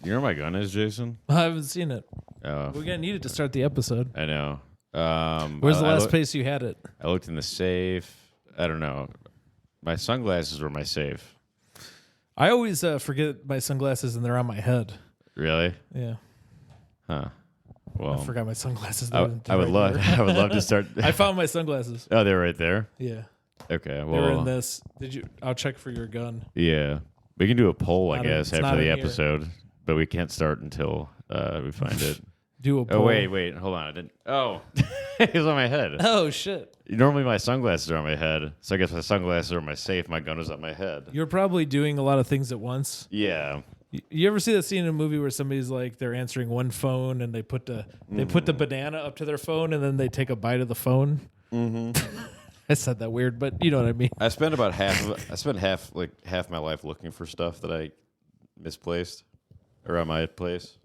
You know where my gun is, Jason? I haven't seen it. Oh, We're gonna need it to start the episode. I know. Where's the last place you had it? I looked in the safe. I don't know. My sunglasses were my safe. I always forget my sunglasses and they're on my head. Really? Yeah. Huh. Well, I forgot my sunglasses. I would love. I would love to start. I found my sunglasses. Oh, they're right there. Yeah. Okay. Well, they were in this. Did you? I'll check for your gun. Yeah, we can do a poll, I guess, after the here. episode, but we can't start until we find it. Do a poll. Oh wait, hold on. I didn't. Oh, it was on my head. Oh shit. Normally my sunglasses are on my head, so I guess my sunglasses are in my safe. My gun is on my head. You're probably doing a lot of things at once. Yeah. You ever see that scene in a movie where somebody's like they're answering one phone and they put the banana up to their phone and then they take a bite of the phone? Mm-hmm. I said that weird, but you know what I mean. I spent about half my life looking for stuff that I misplaced around my place.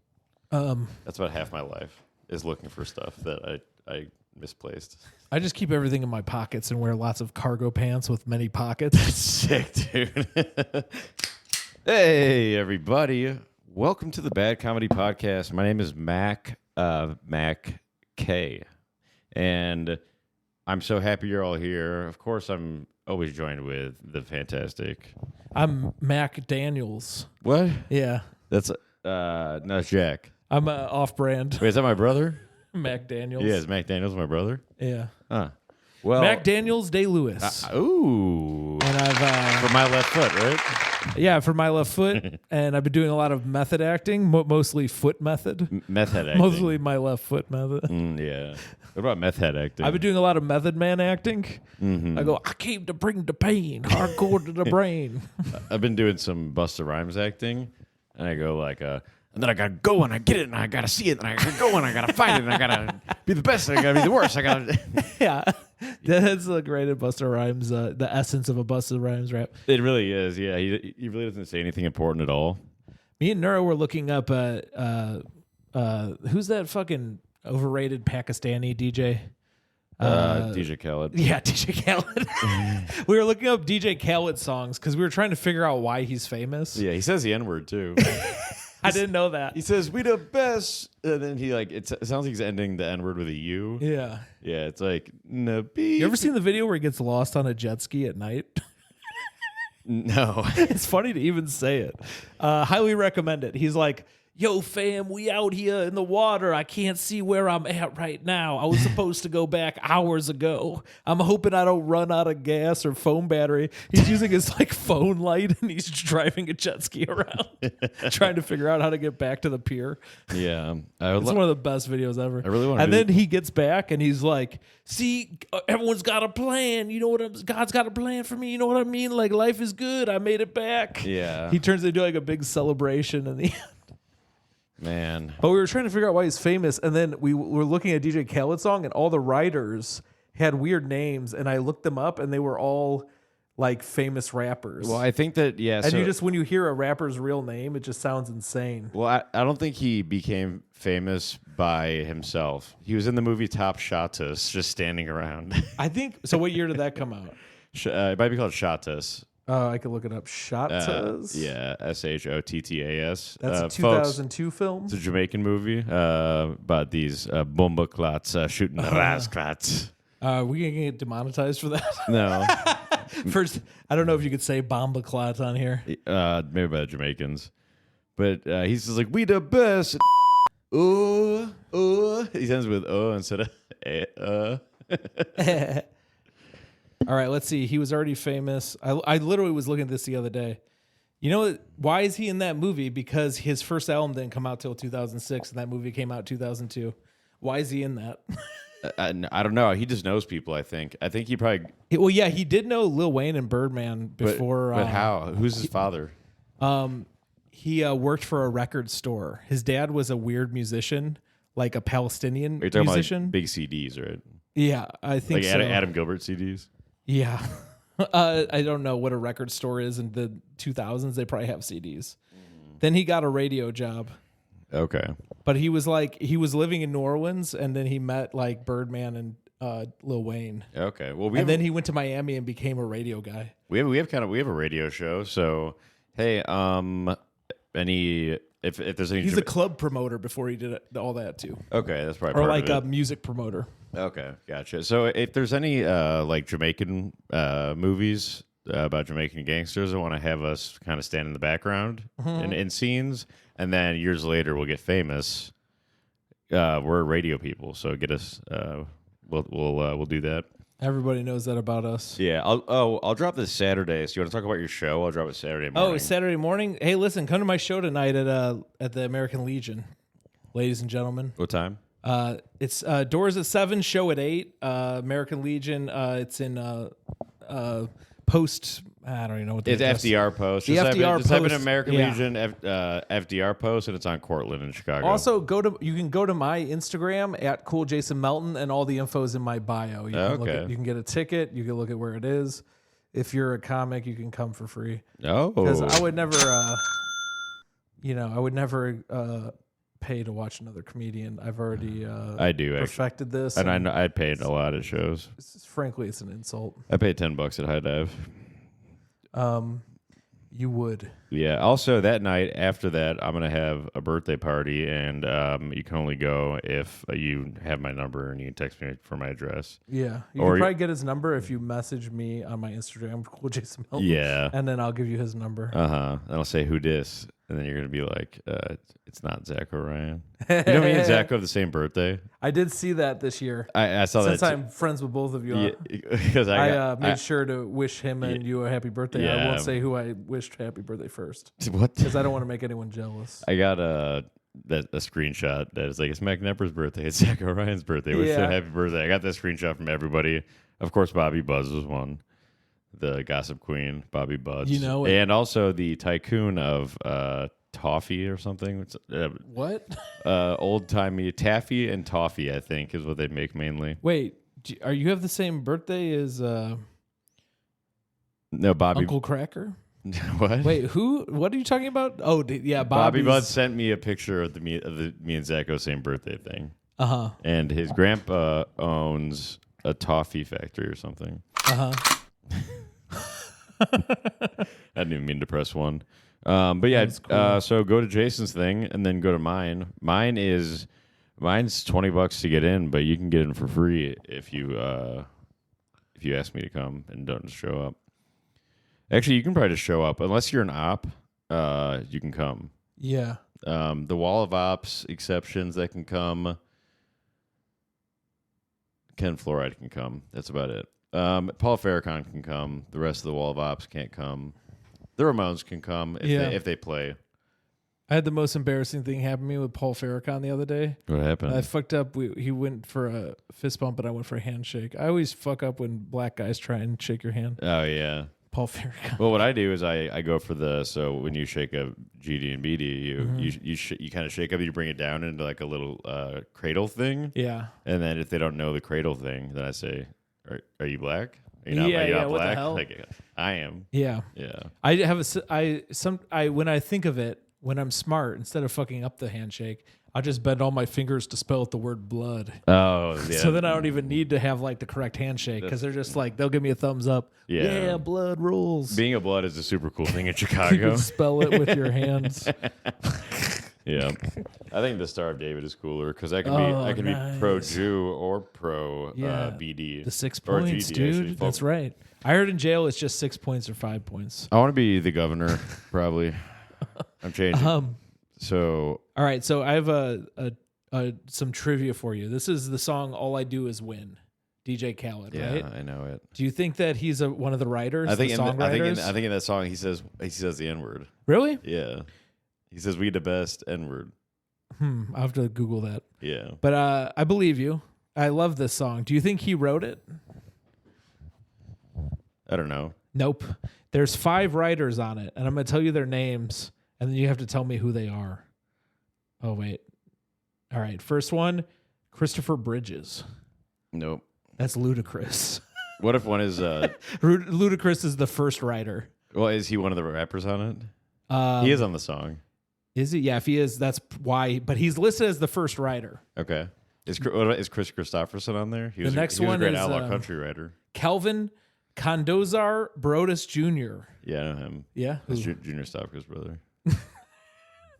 That's about half my life is looking for stuff that I misplaced. I just keep everything in my pockets and wear lots of cargo pants with many pockets. Sick, dude. Hey, everybody. Welcome to the Bad Comedy Podcast. My name is Mac K. And I'm so happy you're all here. Of course, I'm always joined with the fantastic. I'm Mac Daniels. What? Yeah. That's no, Jack. I'm off-brand. Wait, is that my brother? Mac Daniels. Yeah, is Mac Daniels my brother? Yeah. Huh. Well, Mac Daniels Day Lewis. Ooh. And I've for my left foot, right? Yeah, for my left foot, and I've been doing a lot of method acting, mostly foot method. Method acting. Mostly my left foot method. Yeah. What about method acting? I've been doing a lot of method man acting. Mm-hmm. I go, I came to bring the pain, hardcore to the brain. I've been doing some Busta Rhymes acting, and I go like, and then I gotta go and I get it and I gotta see it and I gotta go and I gotta find it and I gotta be the best and I gotta be the worst. I gotta. Yeah, that's the great at Busta Rhymes. The essence of a Busta Rhymes rap. It really is. Yeah, he really doesn't say anything important at all. Me and Neuro were looking up who's that fucking overrated Pakistani DJ? DJ Khaled. Yeah, DJ Khaled. We were looking up DJ Khaled songs because we were trying to figure out why he's famous. Yeah, he says the N-word too. I didn't know that. He says, "We the best," and then he it sounds like he's ending the N-word with a U. Yeah. Yeah, it's like, "Nabi." You ever seen the video where he gets lost on a jet ski at night? No. It's funny to even say it. Highly recommend it. He's like, yo, fam, we out here in the water. I can't see where I'm at right now. I was supposed to go back hours ago. I'm hoping I don't run out of gas or phone battery. He's using his phone light and he's driving a jet ski around, trying to figure out how to get back to the pier. Yeah. It's one of the best videos ever. I really want to. And then he gets back and he's like, see, everyone's got a plan. You know what? God's got a plan for me. You know what I mean? Like, life is good. I made it back. Yeah. He turns into a big celebration in the end. Man. But we were trying to figure out why he's famous, and then we were looking at DJ Khaled's song, and all the writers had weird names, and I looked them up, and they were all famous rappers. Well, I think that, yeah. And when you hear a rapper's real name, it just sounds insane. Well, I don't think he became famous by himself. He was in the movie Top Shotus, just standing around. I think, so what year did that come out? It might be called Shotus. I could look it up. Shotas? Yeah, Shottas. That's a 2002 film? It's a Jamaican movie about these bomba clots shooting rasclats. We gonna get demonetized for that? No. First, I don't know if you could say bomba clots on here. Maybe by the Jamaicans. But he's just like, we the best. He ends with instead of All right, let's see. He was already famous. I literally was looking at this the other day. You know, why is he in that movie? Because his first album didn't come out till 2006, and that movie came out 2002. Why is he in that? I don't know. He just knows people, I think. I think he probably... Well, yeah, he did know Lil Wayne and Birdman before... But how? Who's his father? He worked for a record store. His dad was a weird musician, like a Palestinian You're talking musician. about big CDs, right? Yeah, I think so. Adam Gilbert CDs? Yeah. I don't know what a record store is in the 2000s. They probably have CDs. Then he got a radio job. Okay. But he was living in New Orleans, and then he met Birdman and Lil Wayne. Okay. Well, then he went to Miami and became a radio guy. We have a radio show. So, hey, any if there's any. He's a club promoter before he did all that too. Okay, that's probably Or part like of a music promoter. Okay, gotcha. So if there's any like Jamaican movies about Jamaican gangsters, I want to have us kind of stand in the background in scenes, and then years later we'll get famous. We're radio people, so get us. We'll do that. Everybody knows that about us. Yeah. I'll drop this Saturday. So you want to talk about your show? I'll drop it Saturday morning. Oh, Saturday morning. Hey, listen, come to my show tonight at the American Legion, ladies and gentlemen. What time? It's doors at 7, show at 8. American Legion. It's in post. I don't even know what it's FDR Post. The just FDR Post. Type in Post, American yeah. Legion FDR Post, and it's on Cortland in Chicago. Also, you can go to my Instagram at CoolJasonMelton, and all the info is in my bio. You can get a ticket. You can look at where it is. If you're a comic, you can come for free. Oh, because I would never, pay to watch another comedian. I've already I do perfected actually. this, and I know I paid a lot at shows. Frankly, it's an insult. I paid $10 at High Dive. You would. Yeah. Also, that night after that, I'm gonna have a birthday party, and you can only go if you have my number and you can text me for my address. Yeah, you can probably get his number if you message me on my Instagram, CoolJasonMelton. Yeah, and then I'll give you his number. And I'll say who dis, and then you're gonna be like, it's not Zach O'Ryan. You know, me and Zach have the same birthday. I did see that this year. I saw Since that. I'm friends with both of you, because I made sure to wish him and you a happy birthday. Yeah. I won't say who I wished happy birthday first. What? Because I don't want to make anyone jealous. I got a screenshot that is like, it's Mac Nepper's birthday. It's Zach O'Ryan's birthday. Wish him happy birthday. I got that screenshot from everybody. Of course, Bobby Buzz was one. The gossip queen, Bobby Buzz. You know it. And also the tycoon of Toffee or something. What? Old timey Taffy and Toffee, I think, is what they make mainly. Wait, are you have the same birthday as No, Bobby. Uncle Cracker? What? Wait, who? What are you talking about? Oh, yeah, Bobby Bud sent me a picture of me and Zacho same birthday thing. And his grandpa owns a toffee factory or something. I didn't even mean to press one. But yeah, cool. So go to Jason's thing and then go to mine. Mine's $20 to get in, but you can get in for free if you ask me to come and don't show up. Actually, you can probably just show up unless you're an op. You can come. Yeah. The wall of ops exceptions that can come. Ken Fluoride can come. That's about it. Paul Farrakhan can come. The rest of the wall of ops can't come. The Ramones can come if they play. I had the most embarrassing thing happen to me with Paul Farrakhan the other day. What happened? I fucked up. He went for a fist bump, and I went for a handshake. I always fuck up when black guys try and shake your hand. Oh, yeah. Paul Farrakhan. Well, what I do is I go for so when you shake a GD and BD, you kind of shake up, you bring it down into like a little cradle thing. Yeah. And then if they don't know the cradle thing, then I say, are you black? Are you not, yeah, are you yeah, not what black? the hell? Like, I am. Yeah. Yeah. I have when I think of it, when I'm smart, instead of fucking up the handshake, I'll just bend all my fingers to spell out the word blood. Oh, yeah. So then I don't even need to have like the correct handshake because they're just like, they'll give me a thumbs up. Yeah, blood rules. Being a blood is a super cool thing in You Chicago. can spell it with your hands. Yeah. I think the Star of David is cooler because I can be pro Jew or pro BD. The 6 or points, GD, dude. actually. That's right. I heard in jail it's just 6 points or 5 points. I want to be the governor, probably. I'm changing. So all right, so I have some trivia for you. This is the song "All I Do Is Win," DJ Khaled. yeah, right? I know it. Do you think that he's one of the writers? I think the songwriters? I think in that song he says the N word. Really? Yeah, he says we the best N word. I'll have to Google that. Yeah, But I believe you. I love this song. Do you think he wrote it? I don't know. Nope. There's 5 writers on it, and I'm going to tell you their names, and then you have to tell me who they are. Oh, wait. All right. First one, Christopher Bridges. Nope. That's ludicrous. What if one is? Ludacris is the first writer. Well, is he one of the rappers on it? He is on the song. Is he? Yeah, if he is, that's why. But he's listed as the first writer. Okay. Is Chris Christopherson on there? He was The next he was one a great is, outlaw country writer. Calvin Condozar Brodus Jr. Yeah, I know him. Yeah? That's Junior Stopka's brother.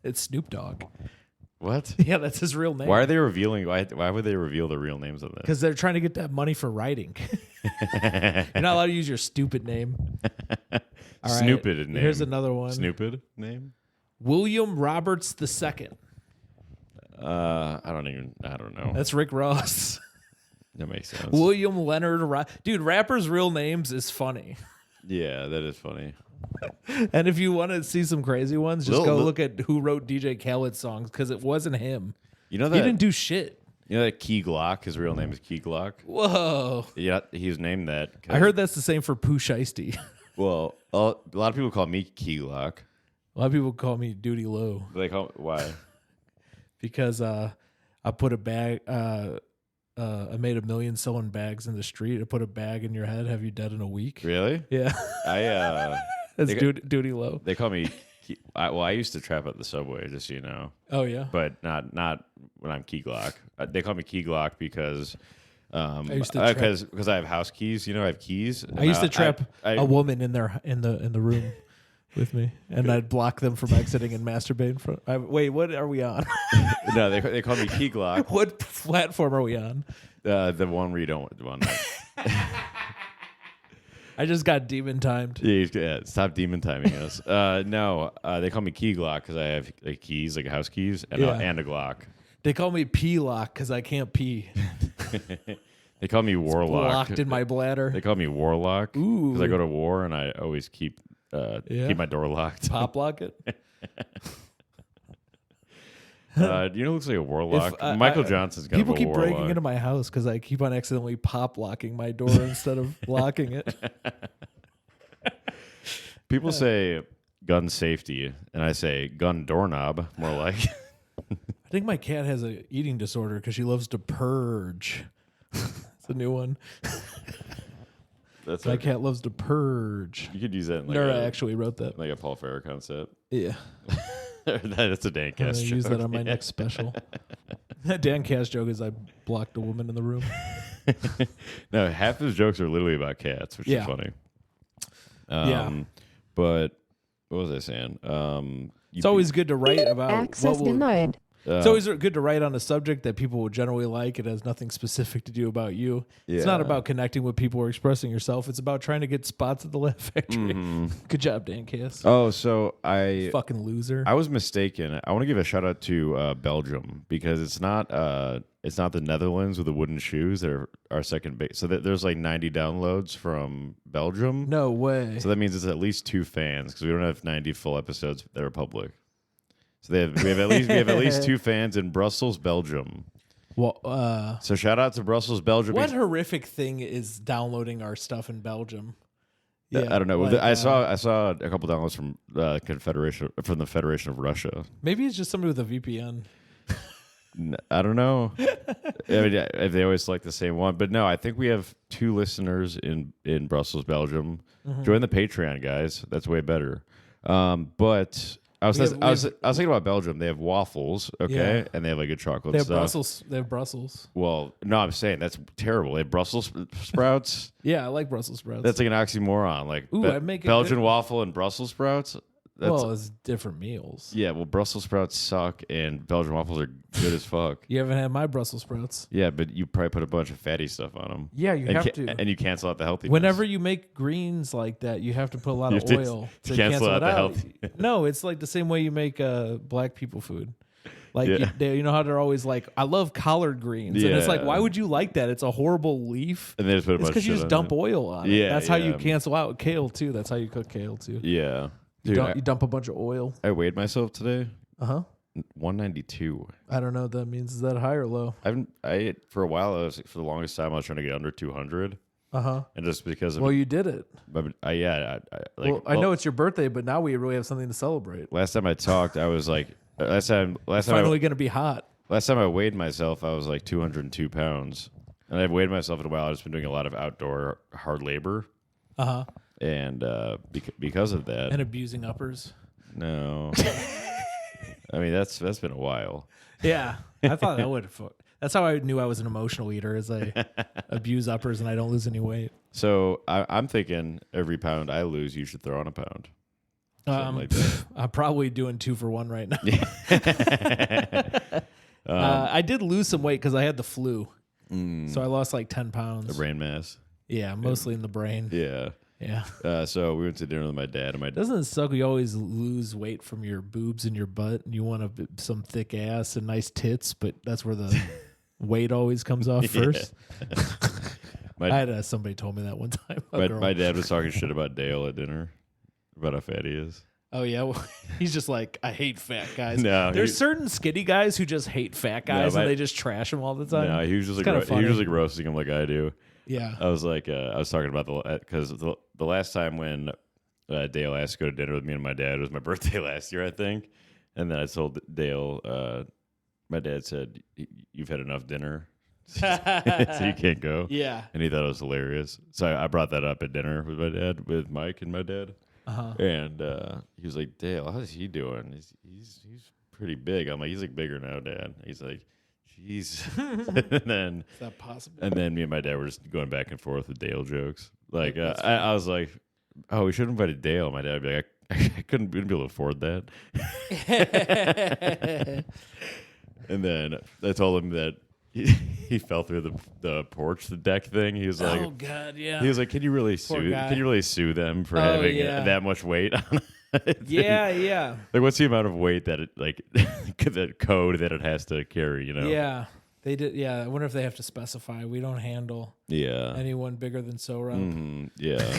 It's Snoop Dogg. What? Yeah, that's his real name. Why are they revealing? Why would they reveal the real names of this? Because they're trying to get that money for writing. You're not allowed to use your stupid name. All right, Snoopid name. Here's another one. Snoopid name. William Roberts II. I don't know. That's Rick Ross. That makes sense. William Leonard. Dude, rappers' real names is funny. Yeah, that is funny. And if you want to see some crazy ones, just go look at who wrote DJ Khaled's songs, because it wasn't him. You know that he didn't do shit. You know that Key Glock. His real name is Key Glock. Whoa. Yeah, he's named that. I heard that's the same for Pooh Shiesty. Well, a lot of people call me Key Glock. A lot of people call me Duty Low. They call why? Because I put a bag. I made $1 million selling bags in the street. I put a bag in your head. Have you dead in a week? Really? Yeah. That's Duty Low. They call me. I used to trap at the subway, just so you know. Oh yeah. But not when I'm Key Glock. They call me Key Glock because because I have house keys. You know, I have keys. I used to trap a woman in the room with me, and I'd block them from exiting and masturbate in front. Wait, what are we on? No, they call me Key Glock. What platform are we on? The one where you don't. The one. I just got demon timed. Yeah, stop demon timing us. No, they call me Key Glock because I have like keys, like house keys, and a Glock. They call me Pee Lock because I can't pee. They call me Warlock. Locked in my bladder. They call me Warlock because I go to war and I always keep my door locked. Pop lock it. You know who looks like a warlock? Michael Johnson's kind of a warlock. People keep breaking into my house because I keep on accidentally pop locking my door instead of locking it. People say gun safety, and I say gun doorknob, more like. I think my cat has an eating disorder because she loves to purge. It's a new one. My cat loves to purge. You could use that in Nura actually wrote that. Like a Paul Ferrer concept. Yeah. That's a Dan Cass joke. Use that on my next special. Dan Cass joke is I blocked a woman in the room. No, half his jokes are literally about cats, which is funny. But what was I saying? It's always good to write about access denied. It's always good to write on a subject that people will generally like. It has nothing specific to do about you. Yeah. It's not about connecting with people or expressing yourself. It's about trying to get spots at the Laugh Factory. Mm-hmm. Good job, Dan Cass. Oh, so fucking loser. I was mistaken. I want to give a shout out to Belgium because it's not the Netherlands with the wooden shoes. They're our second base. So there's like 90 downloads from Belgium. No way. So that means it's at least 2 fans because we don't have 90 full episodes that are public. So we have at least 2 fans in Brussels, Belgium. Well, so shout out to Brussels, Belgium. What horrific thing is downloading our stuff in Belgium? Yeah, I don't know. Like, I saw a couple downloads from the Federation of Russia. Maybe it's just somebody with a VPN. I don't know. I mean, if they always select the same one, but no, I think we have 2 listeners in Brussels, Belgium. Mm-hmm. Join the Patreon, guys. That's way better. But I was thinking about Belgium. They have waffles, okay, and they have like good chocolate stuff. They have Brussels. Well, no, I'm saying that's terrible. They have Brussels sprouts. Yeah, I like Brussels sprouts. That's like an oxymoron. Like I make Belgian waffle and Brussels sprouts. It's different meals. Yeah, well, Brussels sprouts suck, and Belgian waffles are good as fuck. You haven't had my Brussels sprouts. Yeah, but you probably put a bunch of fatty stuff on them. Yeah, you have to. And you cancel out the healthy. Whenever you make greens like that, you have to put a lot of oil to cancel out the healthy. No, it's like the same way you make black people food. Like, you know how they're always like, I love collard greens. Yeah. And it's like, why would you like that? It's a horrible leaf. And they just put a bunch of shit on it. It's because you just dump oil on it. Yeah, that's how you cancel out kale, too. That's how you cook kale, too. Yeah. Dude, you dump a bunch of oil. I weighed myself today. 192. I don't know what that means. Is that high or low? For a while, for the longest time, I was trying to get under 200. And just because of you did it. But I know it's your birthday, but now we really have something to celebrate. Last time I talked, I was like, finally going to be hot. Last time I weighed myself, I was like 202 pounds. And I've weighed myself in a while. I've just been doing a lot of outdoor hard labor. And because of that, and abusing uppers. No, I mean that's been a while. Yeah, I thought that would. That's how I knew I was an emotional eater, is I abuse uppers and I don't lose any weight. So I'm thinking every pound I lose, you should throw on a pound. Something like that. I'm probably doing 2 for 1 right now. I did lose some weight because I had the flu. So I lost like 10 pounds. A brain mass. Yeah, mostly in the brain. Yeah. Yeah. So we went to dinner with my dad and my Doesn't it suck? You always lose weight from your boobs and your butt, and you want some thick ass and nice tits, but that's where the weight always comes off first. I had somebody told me that one time. My dad was talking shit about Dale at dinner, about how fat he is. Oh yeah, well, he's just like, I hate fat guys. No, there's certain skinny guys who just hate fat guys and they just trash them all the time. No, he was just like roasting him like I do. Yeah, I was like, I was talking about because the last time when Dale asked to go to dinner with me and my dad, it was my birthday last year, I think, and then I told Dale, my dad said, "You've had enough dinner." So you can't go. Yeah. And he thought it was hilarious. So I brought that up at dinner with my dad, with Mike and my dad. And he was like, "Dale, how's he doing? He's pretty big." I'm like, "He's like bigger now, Dad." He's like, "Jeez." And then is that possible? And then me and my dad were just going back and forth with Dale jokes. Like I was like, "Oh, we should have invited Dale." My dad would be like, I wouldn't be able to afford that. And then I told him that he fell through the porch, the deck thing. He was like, "Oh God, yeah." He was like, "Can you really sue them for having that much weight on it?" Yeah. Like, what's the amount of weight that it the code that it has to carry? You know? Yeah, they did. Yeah, I wonder if they have to specify. We don't handle anyone bigger than Sorab. Mm-hmm. Yeah.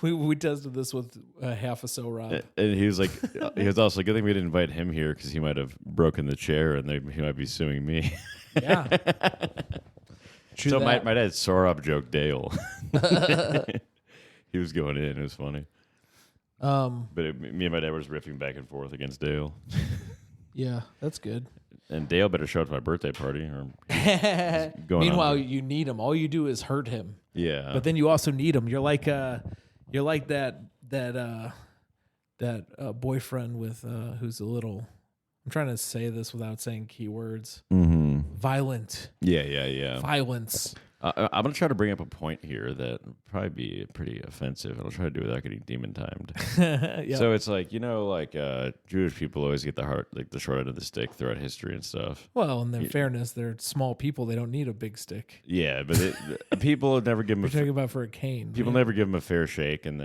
We tested this with half a Sorab. And he was like, he was also like, "Good thing we didn't invite him here because he might have broken the chair and he might be suing me." Yeah. True so that. my dad Sorab joked Dale. He was going in. It was funny. But me and my dad were just riffing back and forth against Dale. Yeah, that's good. And Dale better show up to my birthday party. Or Meanwhile, you need him. All you do is hurt him. Yeah. But then you also need him. You're like that boyfriend with who's a little. I'm trying to say this without saying keywords. Mm-hmm. Violent. Yeah. Violence. I'm gonna try to bring up a point here that will probably be pretty offensive, and I'll try to do it without getting demon timed. Yep. So it's like, Jewish people always get the short end of the stick throughout history and stuff. Well, in their fairness, they're small people. They don't need a big stick. Yeah, but people never give them. You're talking about for a cane. People never give them a fair shake, but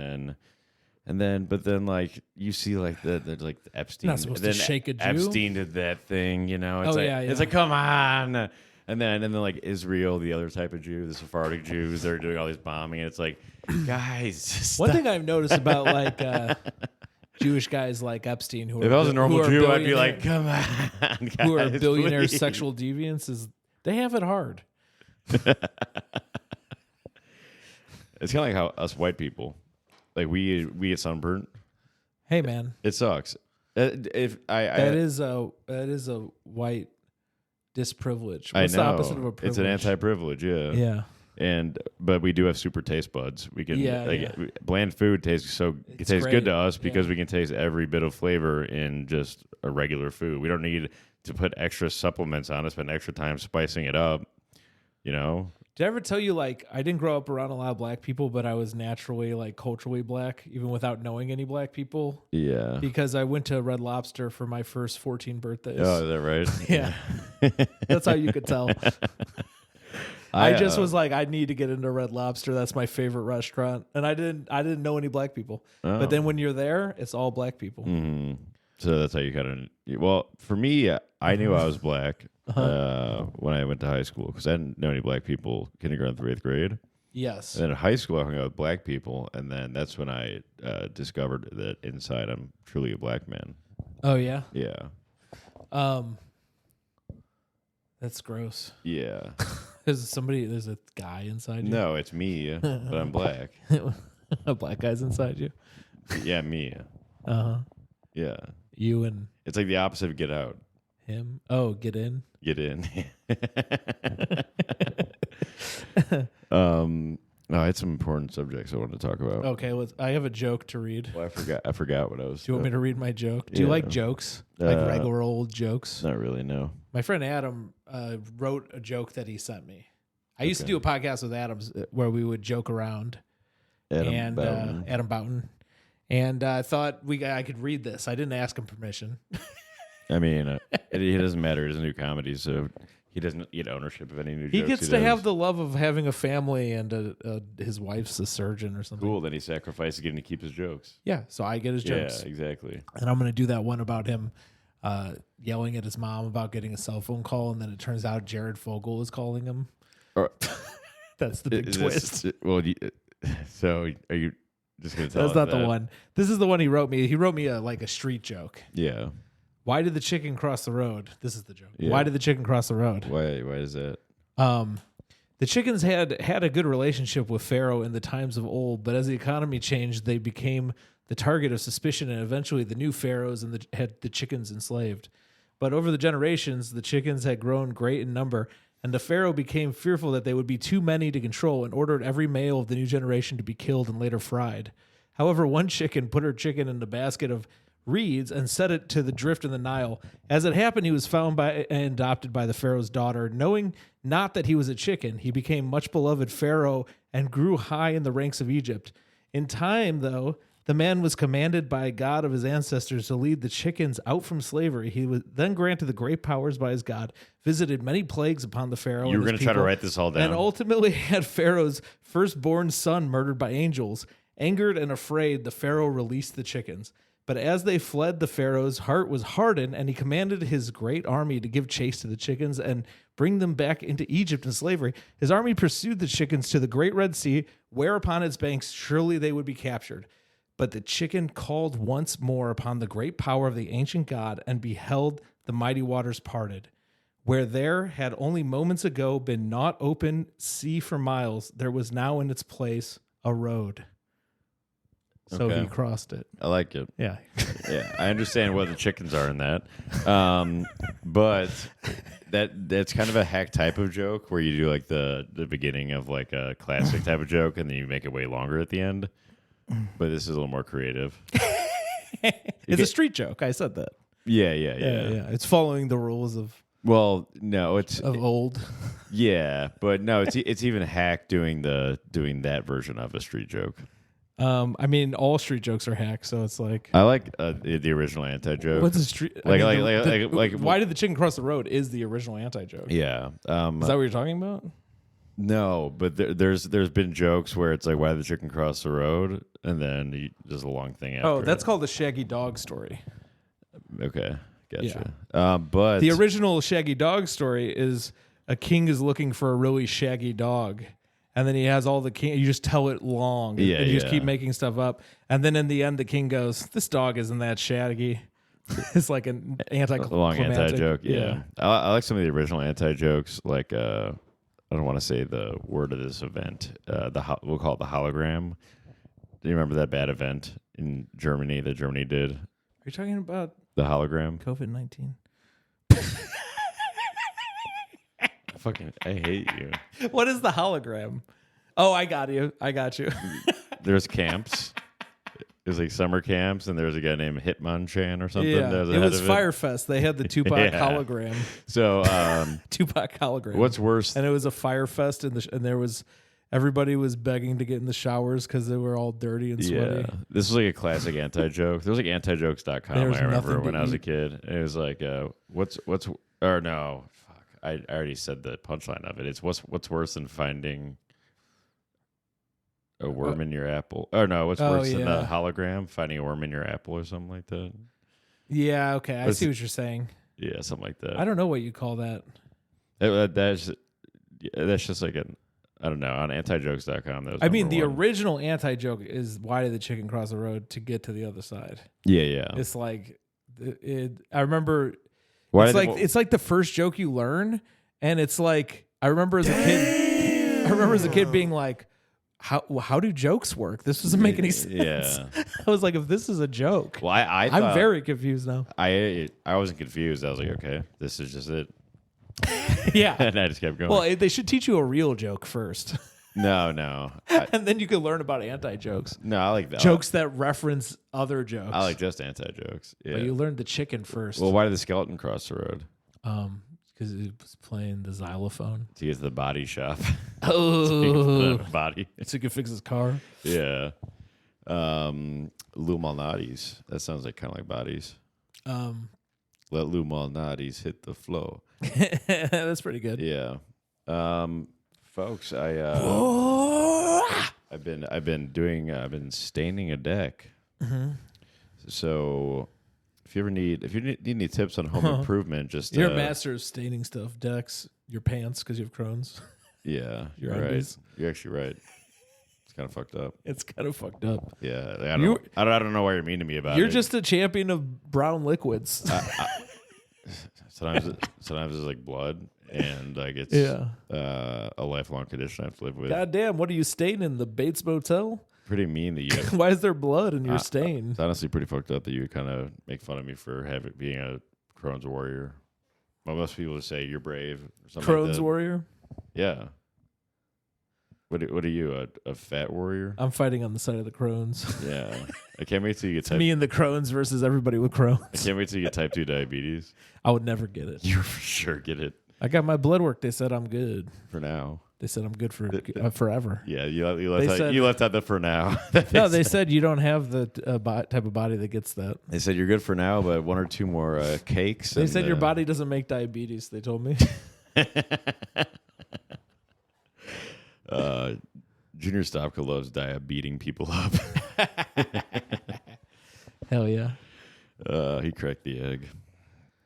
then like you see like the Epstein. Not supposed to shake a Jew. Epstein did that thing, It's yeah. It's like, come on. And then like Israel, the other type of Jew, the Sephardic Jews, they're doing all this bombing, and it's like, guys. Stop. One thing I've noticed about like Jewish guys like Epstein, who if are, I was a normal Jew, I'd be like, come on, guys, who are billionaire please. sexual deviants, is they have it hard. It's kind of like how us white people, like we get sunburnt. Hey man, it sucks. That is a white disprivilege. What's the opposite of a privilege? It's an anti-privilege, yeah. Yeah. But we do have super taste buds. We can bland food tastes good to us because we can taste every bit of flavor in just a regular food. We don't need to put extra supplements on it, spend extra time spicing it up. Did I ever tell you, like, I didn't grow up around a lot of black people, but I was naturally, like, culturally black, even without knowing any black people? Yeah. Because I went to Red Lobster for my first 14 birthdays. Oh, is that right? Yeah. That's how you could tell. I just was like, I need to get into Red Lobster. That's my favorite restaurant. And I didn't know any black people. Oh. But then when you're there, it's all black people. Mm-hmm. So that's how you kind of... Well, for me, I knew I was black when I went to high school because I didn't know any black people kindergarten through 8th grade. Yes. And then in high school, I hung out with black people, and then that's when I discovered that inside I'm truly a black man. Oh, yeah? Yeah. That's gross. Yeah. There's a guy inside you? No, it's me, but I'm black. A black guy's inside you? Yeah, me. Uh-huh. Yeah. You and... It's like the opposite of Get Out. Him? Oh, Get In? Get In. I had some important subjects I wanted to talk about. Okay, I have a joke to read. Well, I forgot what I was... Do you want me to read my joke? Do you like jokes? Like regular old jokes? Not really, no. My friend Adam wrote a joke that he sent me. I used to do a podcast with Adam where we would joke around. Adam Boughton. And I thought I could read this. I didn't ask him permission. I mean, it doesn't matter. It's a new comedy, so he doesn't get ownership of any new jokes. He gets to have the love of having a family, and his wife's a surgeon or something. Cool. Then he sacrifices getting to keep his jokes. Yeah, so I get his jokes. Yeah, exactly. And I'm going to do that one about him yelling at his mom about getting a cell phone call, and then it turns out Jared Fogle is calling him. That's the big twist. So are you just going to tell us That's not that? the one. This is the one he wrote me. He wrote me a street joke. Yeah. Why did the chicken cross the road? This is the joke. Yeah. Why did the chicken cross the road? Why is that? The chickens had a good relationship with Pharaoh in the times of old, but as the economy changed, they became the target of suspicion, and eventually the new pharaohs had the chickens enslaved. But over the generations, the chickens had grown great in number, and the pharaoh became fearful that they would be too many to control and ordered every male of the new generation to be killed and later fried. However, one chicken put her chicken in a basket of reeds and set it to the drift in the Nile. As it happened, he was found by and adopted by the pharaoh's daughter. Knowing not that he was a chicken, he became much beloved pharaoh and grew high in the ranks of Egypt. In time, though, the man was commanded by God of his ancestors to lead the chickens out from slavery. He was then granted the great powers by his God, visited many plagues upon the pharaoh. You were going to try to write this all down. And ultimately had Pharaoh's firstborn son murdered by angels. Angered and afraid, the pharaoh released the chickens. But as they fled, the pharaoh's heart was hardened, and he commanded his great army to give chase to the chickens and bring them back into Egypt in slavery. His army pursued the chickens to the great Red Sea, where upon its banks surely they would be captured. But the chicken called once more upon the great power of the ancient God and beheld the mighty waters parted. Where there had only moments ago been not open sea for miles, there was now in its place a road. So Okay. he crossed it. I like it. Yeah. Yeah, I understand what the chickens are in that, but that's kind of a hack type of joke where you do like the beginning of like a classic type of joke and then you make it way longer at the end. But this is a little more creative. It's a street joke. I said that. Yeah. It's following the rules of Well, no, it's old. yeah, but no, it's even hack doing that version of a street joke. I mean, all street jokes are hack, so it's like. I like the original anti joke. What's a street? Why did the chicken cross the road? Is the original anti joke? Yeah. Is that what you're talking about? No, but there's been jokes where it's like, why did the chicken cross the road? And then there's a long thing after. Oh, that's it. called the Shaggy Dog story. Okay, gotcha. But the original Shaggy Dog story is a king is looking for a really shaggy dog. And then he has all the king. You just tell it long. Yeah, and you just keep making stuff up. And then in the end, the king goes, "This dog isn't that shaggy." It's like an long anti joke. Yeah. I like some of the original anti jokes. Like I don't want to say the word of this event. We'll call it the hologram. Do you remember that bad event in Germany that Germany did? Are you talking about The hologram? COVID-19? I hate you. What is the hologram? Oh, I got you. There's camps. There's like summer camps, and there's a guy named Hitman Chan or something. Yeah, that was it ahead was of Firefest. They had the Tupac hologram. So, Tupac hologram. what's worse? And it was a Firefest, and there was everybody was begging to get in the showers because they were all dirty and sweaty. Yeah, this was like a classic anti-joke. There was like antijokes.com. There was I remember nothing when to I was a eat. kid. It was like, or no, fuck. I already said the punchline of it. It's what's worse than finding a worm in your apple? Or no, what's worse than the hologram? Finding a worm in your apple or something like that. Yeah, okay, I see what you're saying. Yeah, something like that. I don't know what you call that. That's just like I don't know, on antijokes.com. That was I mean, the number one. original anti-joke is why did the chicken cross the road to get to the other side? Yeah. It's like I remember. Why It's like the first joke you learn, and it's like I remember as a kid. I remember as a kid being like, "How do jokes work? This doesn't make any sense." Yeah. I was like, "If this is a joke, Well, I'm very confused now." I wasn't confused. I was like, okay, this is just it. Yeah, And I just kept going. well, they should teach you a real joke first, No. and then you can learn about anti-jokes, I like that. jokes that reference other jokes. I like just anti-jokes. Yeah. But you learned the chicken first. Well, why did the skeleton cross the road? Because he was playing the xylophone. To get to the body shop. Oh, Body. so he could fix his car. Yeah. Lou Malnati's. That sounds like kind of like bodies. Let Lou Malnati's hit the floor. That's pretty good. Yeah. Folks, I've been staining a deck. Mm-hmm. So if you need any tips on home improvement, just you're a master of staining stuff, decks, your pants because you have Crohn's. Yeah, Your right. undies. You're actually right. It's kind of fucked up. It's kind of fucked up. Yeah, I don't know why you're mean to me about it. You're just a champion of brown liquids. Sometimes it's like blood, and like it's a lifelong condition I have to live with. God damn, what are you staining? The Bates Motel? Pretty mean that you. Why is there blood in your stain? It's honestly pretty fucked up that you would kind of make fun of me for being a Crohn's warrior. Well, most people would say you're brave. Or something Crohn's like that. warrior? Yeah. What are you, a fat warrior? I'm fighting on the side of the Crohn's. Yeah. I can't wait till you get Me and the Crohn's versus everybody with Crohn's. I can't wait till you get type 2 diabetes. I would never get it. You for sure get it. I got my blood work. They said I'm good. For now. They said I'm good for forever. Yeah, you left out the for now. No, they said you don't have the type of body that gets that. They said you're good for now, but 1 or 2 more cakes. They said your body doesn't make diabetes, they told me. Junior Stopka loves beating people up. Hell yeah. He cracked the egg.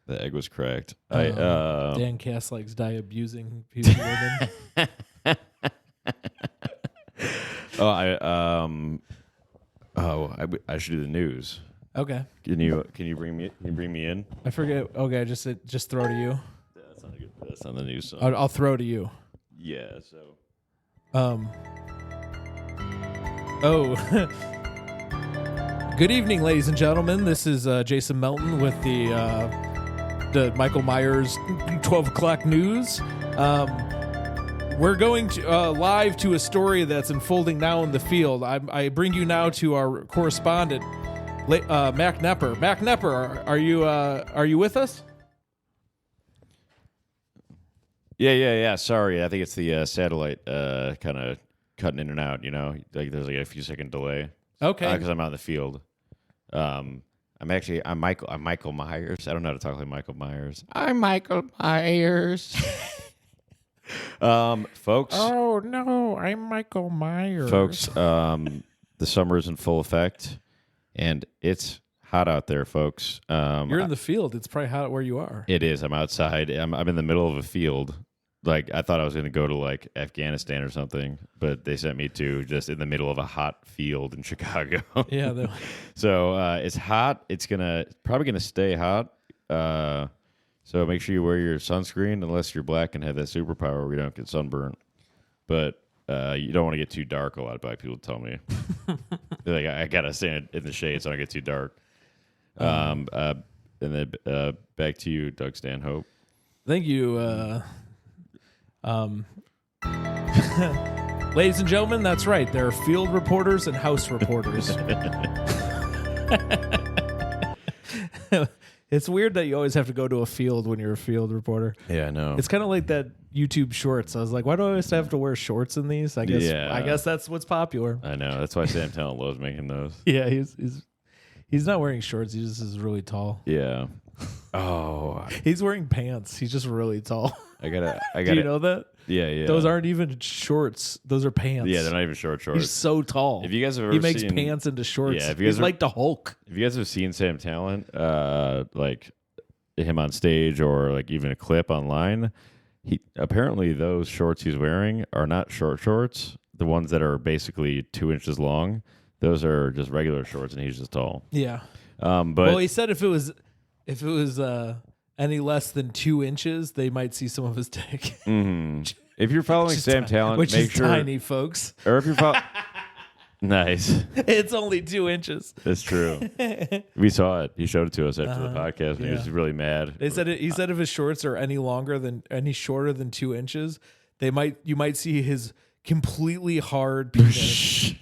The egg was cracked. Dan Cass likes abusing people. I should do the news. Okay. Can you bring me in? I forget. Okay, just throw to you. That's not good. That's not the news song. I'll throw to you. Yeah. So. Good evening, ladies and gentlemen. This is Jason Melton with the Michael Myers 12 o'clock news. We're going to live to a story that's unfolding now in the field. I bring you now to our correspondent, Mac Nepper. Mac Nepper, are you with us? Yeah. Sorry, I think it's the satellite kind of cutting in and out. You know, like there's like a few second delay. Okay. Because I'm out in the field. I'm Michael Myers. I don't know how to talk like Michael Myers. I'm Michael Myers. Folks. Oh no, I'm Michael Myers. Folks, the summer is in full effect, and it's hot out there, folks. You're in the field. It's probably hot where you are. It is. I'm outside. I'm in the middle of a field. Like, I thought I was going to go to, like, Afghanistan or something, but they sent me to just in the middle of a hot field in Chicago. Yeah. So, it's hot. It's probably going to stay hot. So make sure you wear your sunscreen unless you're black and have that superpower where you don't get sunburned. But you don't want to get too dark, a lot of black people tell me. They're like, I got to stand in the shade so I don't get too dark. And then back to you, Doug Stanhope. Thank you. Ladies and gentlemen, that's right. There are field reporters and house reporters. It's weird that you always have to go to a field when you're a field reporter. Yeah, I know. It's kind of like that YouTube shorts. I was like, why do I always have to wear shorts in these? I guess that's what's popular. I know. That's why Sam Talent loves making those. Yeah, he's not wearing shorts. He just is really tall. Yeah. Oh. He's wearing pants. He's just really tall. I gotta. Do you know that? Yeah. Those aren't even shorts. Those are pants. Yeah, they're not even shorts. He's so tall. If you guys have ever he makes seen, pants into shorts. Yeah, he's like the Hulk. If you guys have seen Sam Talent, like him on stage or like even a clip online, apparently those shorts he's wearing are not short shorts. The ones that are basically 2 inches long, those are just regular shorts, and he's just tall. Yeah. But he said if it was any less than 2 inches, they might see some of his dick. Mm-hmm. If you're following Sam Talent, which make is sure tiny, folks. Or if you're nice, it's only 2 inches. That's true. We saw it. He showed it to us after the podcast, and he was really mad. He said if his shorts are any shorter than 2 inches, you might see his completely hard penis.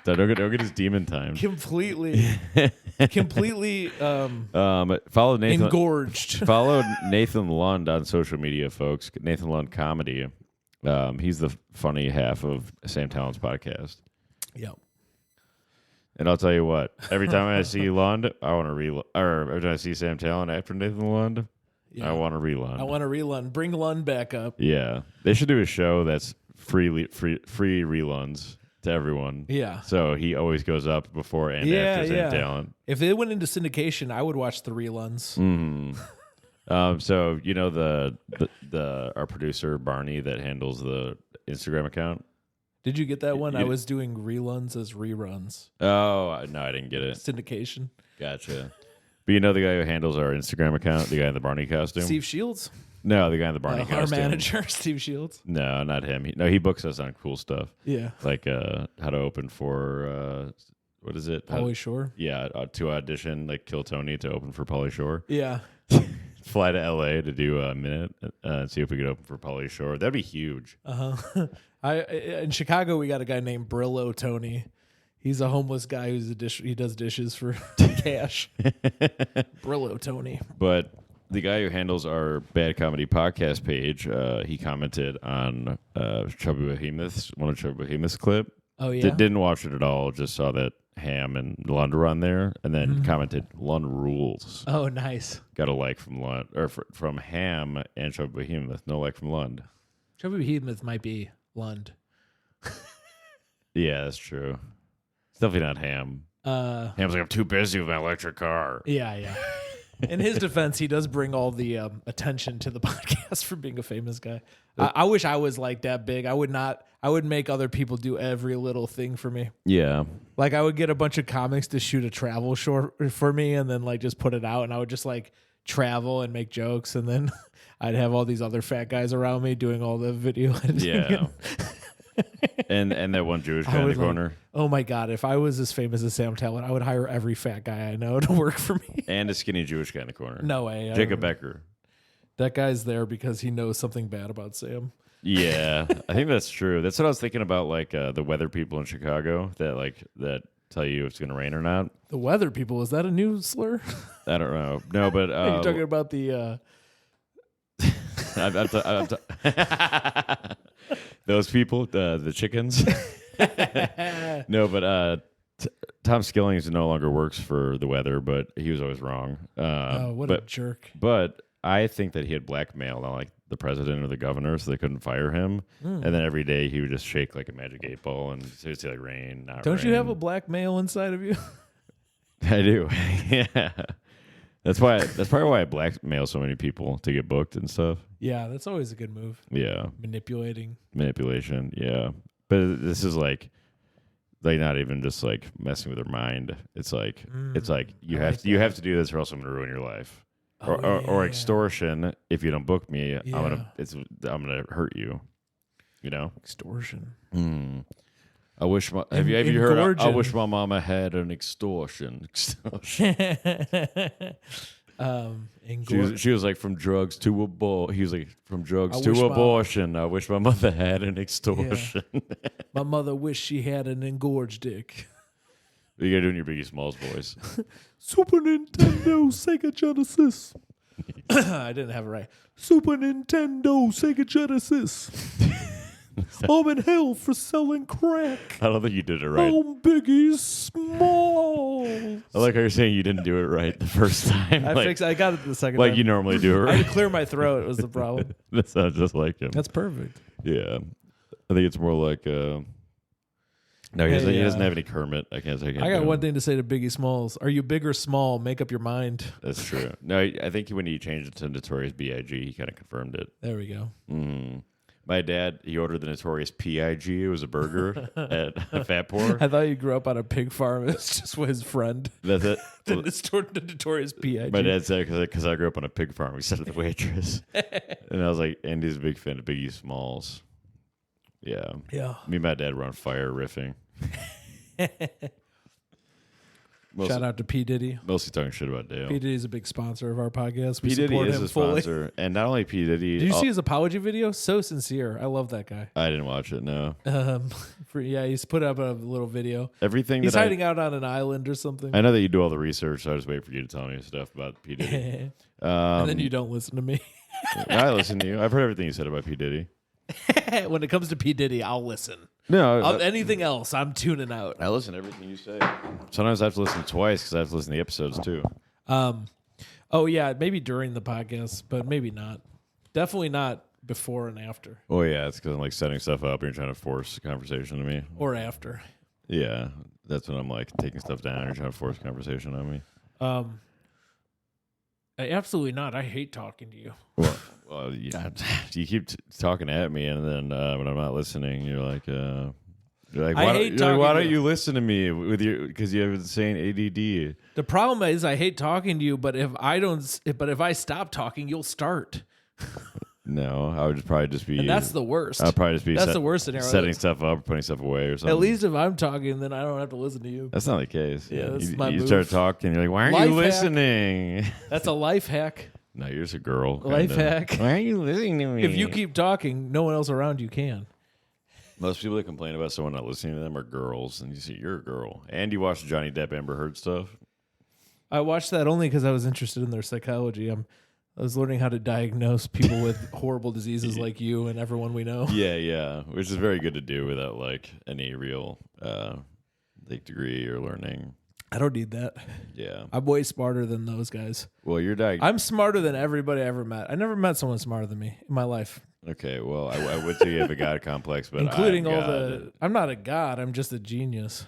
Don't get his demon time. Completely follow Nathan engorged. Follow Nathan Lund on social media, folks. Nathan Lund Comedy. He's the funny half of Sam Talent's podcast. Yeah. And I'll tell you what, every time I see Lund, I want to or every time I see Sam Talent after Nathan Lund, I want to re-Lund. I want to re-Lund. Bring Lund back up. Yeah. They should do a show that's free re-Lunds to everyone. Yeah. So he always goes up before and after Sam Talent. If they went into syndication, I would watch the re-Lunds. So you know the our producer Barney that handles the Instagram account. Did you get that one? I was doing reruns as reruns. Oh no, I didn't get it. Syndication. Gotcha. But you know the guy who handles our Instagram account, the guy in the Barney costume. Steve Shields. No, the guy in the Barney costume. Our manager, Steve Shields. No, not him. He books us on cool stuff. Yeah. Like how to open for what is it? Pauly Shore. Yeah, to audition like Kill Tony to open for Pauly Shore. Yeah. Fly to LA to do a minute and see if we could open for Pauly Shore. That'd be huge. In Chicago, we got a guy named Brillo Tony. He's a homeless guy he does dishes for cash. Brillo Tony. But the guy who handles our Bad Comedy podcast page, he commented on Chubby Behemoth's clip. Oh yeah. Didn't watch it at all. Just saw that Ham and Lund were on there, and then commented Lund rules. Oh, nice. Got a like from Lund or from Ham and Chubby Behemoth. No like from Lund. Chubby Behemoth might be Lund. Yeah, that's true. It's definitely not Ham. Ham's like, I'm too busy with my electric car. Yeah. In his defense, he does bring all the attention to the podcast for being a famous guy. I wish I was like that big. I would make other people do every little thing for me. Yeah. Like I would get a bunch of comics to shoot a travel short for me and then like just put it out, and I would just like travel and make jokes, and then I'd have all these other fat guys around me doing all the video editing. Yeah. and that one Jewish guy in the corner. Oh my God, if I was as famous as Sam Talent, I would hire every fat guy I know to work for me. And a skinny Jewish guy in the corner. No way. Jacob Becker. That guy's there because he knows something bad about Sam. Yeah, I think that's true. That's what I was thinking about, like the weather people in Chicago that tell you if it's going to rain or not. The weather people, is that a new slur? I don't know. No, but Are you talking about the those people, the chickens. No, but Tom Skillings no longer works for the weather, but he was always wrong. What a jerk. But I think that he had blackmailed on like the president or the governor, so they couldn't fire him. And then every day he would just shake like a magic 8-ball and seriously like rain. Don't you have a blackmail inside of you? I do. Yeah. That's probably why I blackmail so many people to get booked and stuff. Yeah, that's always a good move. Yeah. Manipulation. Yeah. But this is like not even just like messing with their mind. It's like you have to do this or else I'm going to ruin your life. Or extortion. If you don't book me, I'm gonna hurt you. You know, extortion. I wish my have you heard? I wish my mama had an extortion. She was like from drugs to abortion. He was like from drugs to abortion. I wish my mother had an extortion. Yeah. My mother wished she had an engorged dick. You gotta do in your Biggie Smalls voice. Super Nintendo, Sega Genesis. I didn't have it right. Super Nintendo, Sega Genesis. I'm in hell for selling crack. I don't think you did it right. I'm Biggie Smalls. I like how you're saying you didn't do it right the first time. I got it the second time. Like time. you normally do it right. I had to clear my throat. It was the problem. That sounds just like him. That's perfect. Yeah. I think it's more like... No, he doesn't have any Kermit. I got one thing to say to Biggie Smalls. Are you big or small? Make up your mind. That's true. No, I think when he changed it to Notorious B.I.G., he kind of confirmed it. There we go. My dad, he ordered the Notorious P.I.G. It was a burger at Fat Poor. I thought you grew up on a pig farm. It's just with his friend. That's it. The Notorious P.I.G. My dad said because I grew up on a pig farm. He said to the waitress. And I was like, Andy's a big fan of Biggie Smalls. Yeah. Yeah. Me and my dad were on fire riffing. Shout out to P. Diddy. Mostly talking shit about Dale. P. Diddy's a big sponsor of our podcast. We P. Diddy support is him a fully. sponsor. And not only P. Diddy. Did you see his apology video? So sincere. I love that guy. I didn't watch it, no. He's put up a little video. Everything He's hiding out on an island or something. I know that you do all the research, so I just wait for you to tell me stuff about P. Diddy. And then you don't listen to me. I listen to you. I've heard everything you said about P. Diddy. When it comes to P. Diddy, I'll listen. No, Anything else, I'm tuning out. I listen to everything you say. Sometimes I have to listen twice because I have to listen to the episodes too. Oh yeah, maybe during the podcast, but maybe not. Definitely not before and after. Oh yeah, it's because I'm like setting stuff up and you're trying to force a conversation to me. Or after. Yeah, that's when I'm like taking stuff down and you're trying to force a conversation on me. Absolutely not. I hate talking to you. Well, yeah, you keep talking at me, and then when I'm not listening, you're like, why don't you listen to me with your because you have insane ADD. The problem is I hate talking to you, but if I stop talking, you'll start. No, I would probably just be. And that's the worst. I'll probably just be. That's the worst scenario. Setting stuff up, putting stuff away, or something. At least if I'm talking, then I don't have to listen to you. That's not the case. Yeah, that's you, my you move. start talking, you're like, why aren't Life you hack. listening? That's a life hack. No, you're just a girl. Life kinda. hack. Why aren't you listening to me? If you keep talking, no one else around you can. Most people that complain about someone not listening to them are girls, and you see, you're a girl, and you watch Johnny Depp Amber Heard stuff. I watched that only because I was interested in their psychology. I was learning how to diagnose people with horrible diseases like you and everyone we know. Yeah, which is very good to do without like any real like degree or learning. I don't need that. Yeah, I'm way smarter than those guys. well, you're I'm smarter than everybody I ever met. I never met someone smarter than me in my life. Okay, well, I would say you have a god complex, but Including I'm not a god. I'm just a genius.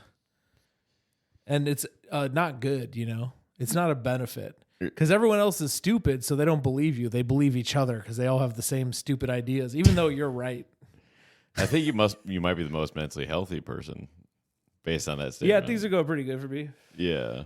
And it's not good, you know? It's not a benefit. Because everyone else is stupid, so they don't believe you. They believe each other because they all have the same stupid ideas, even though you're right. I think you might be the most mentally healthy person based on that statement. Yeah, things are going pretty good for me. Yeah.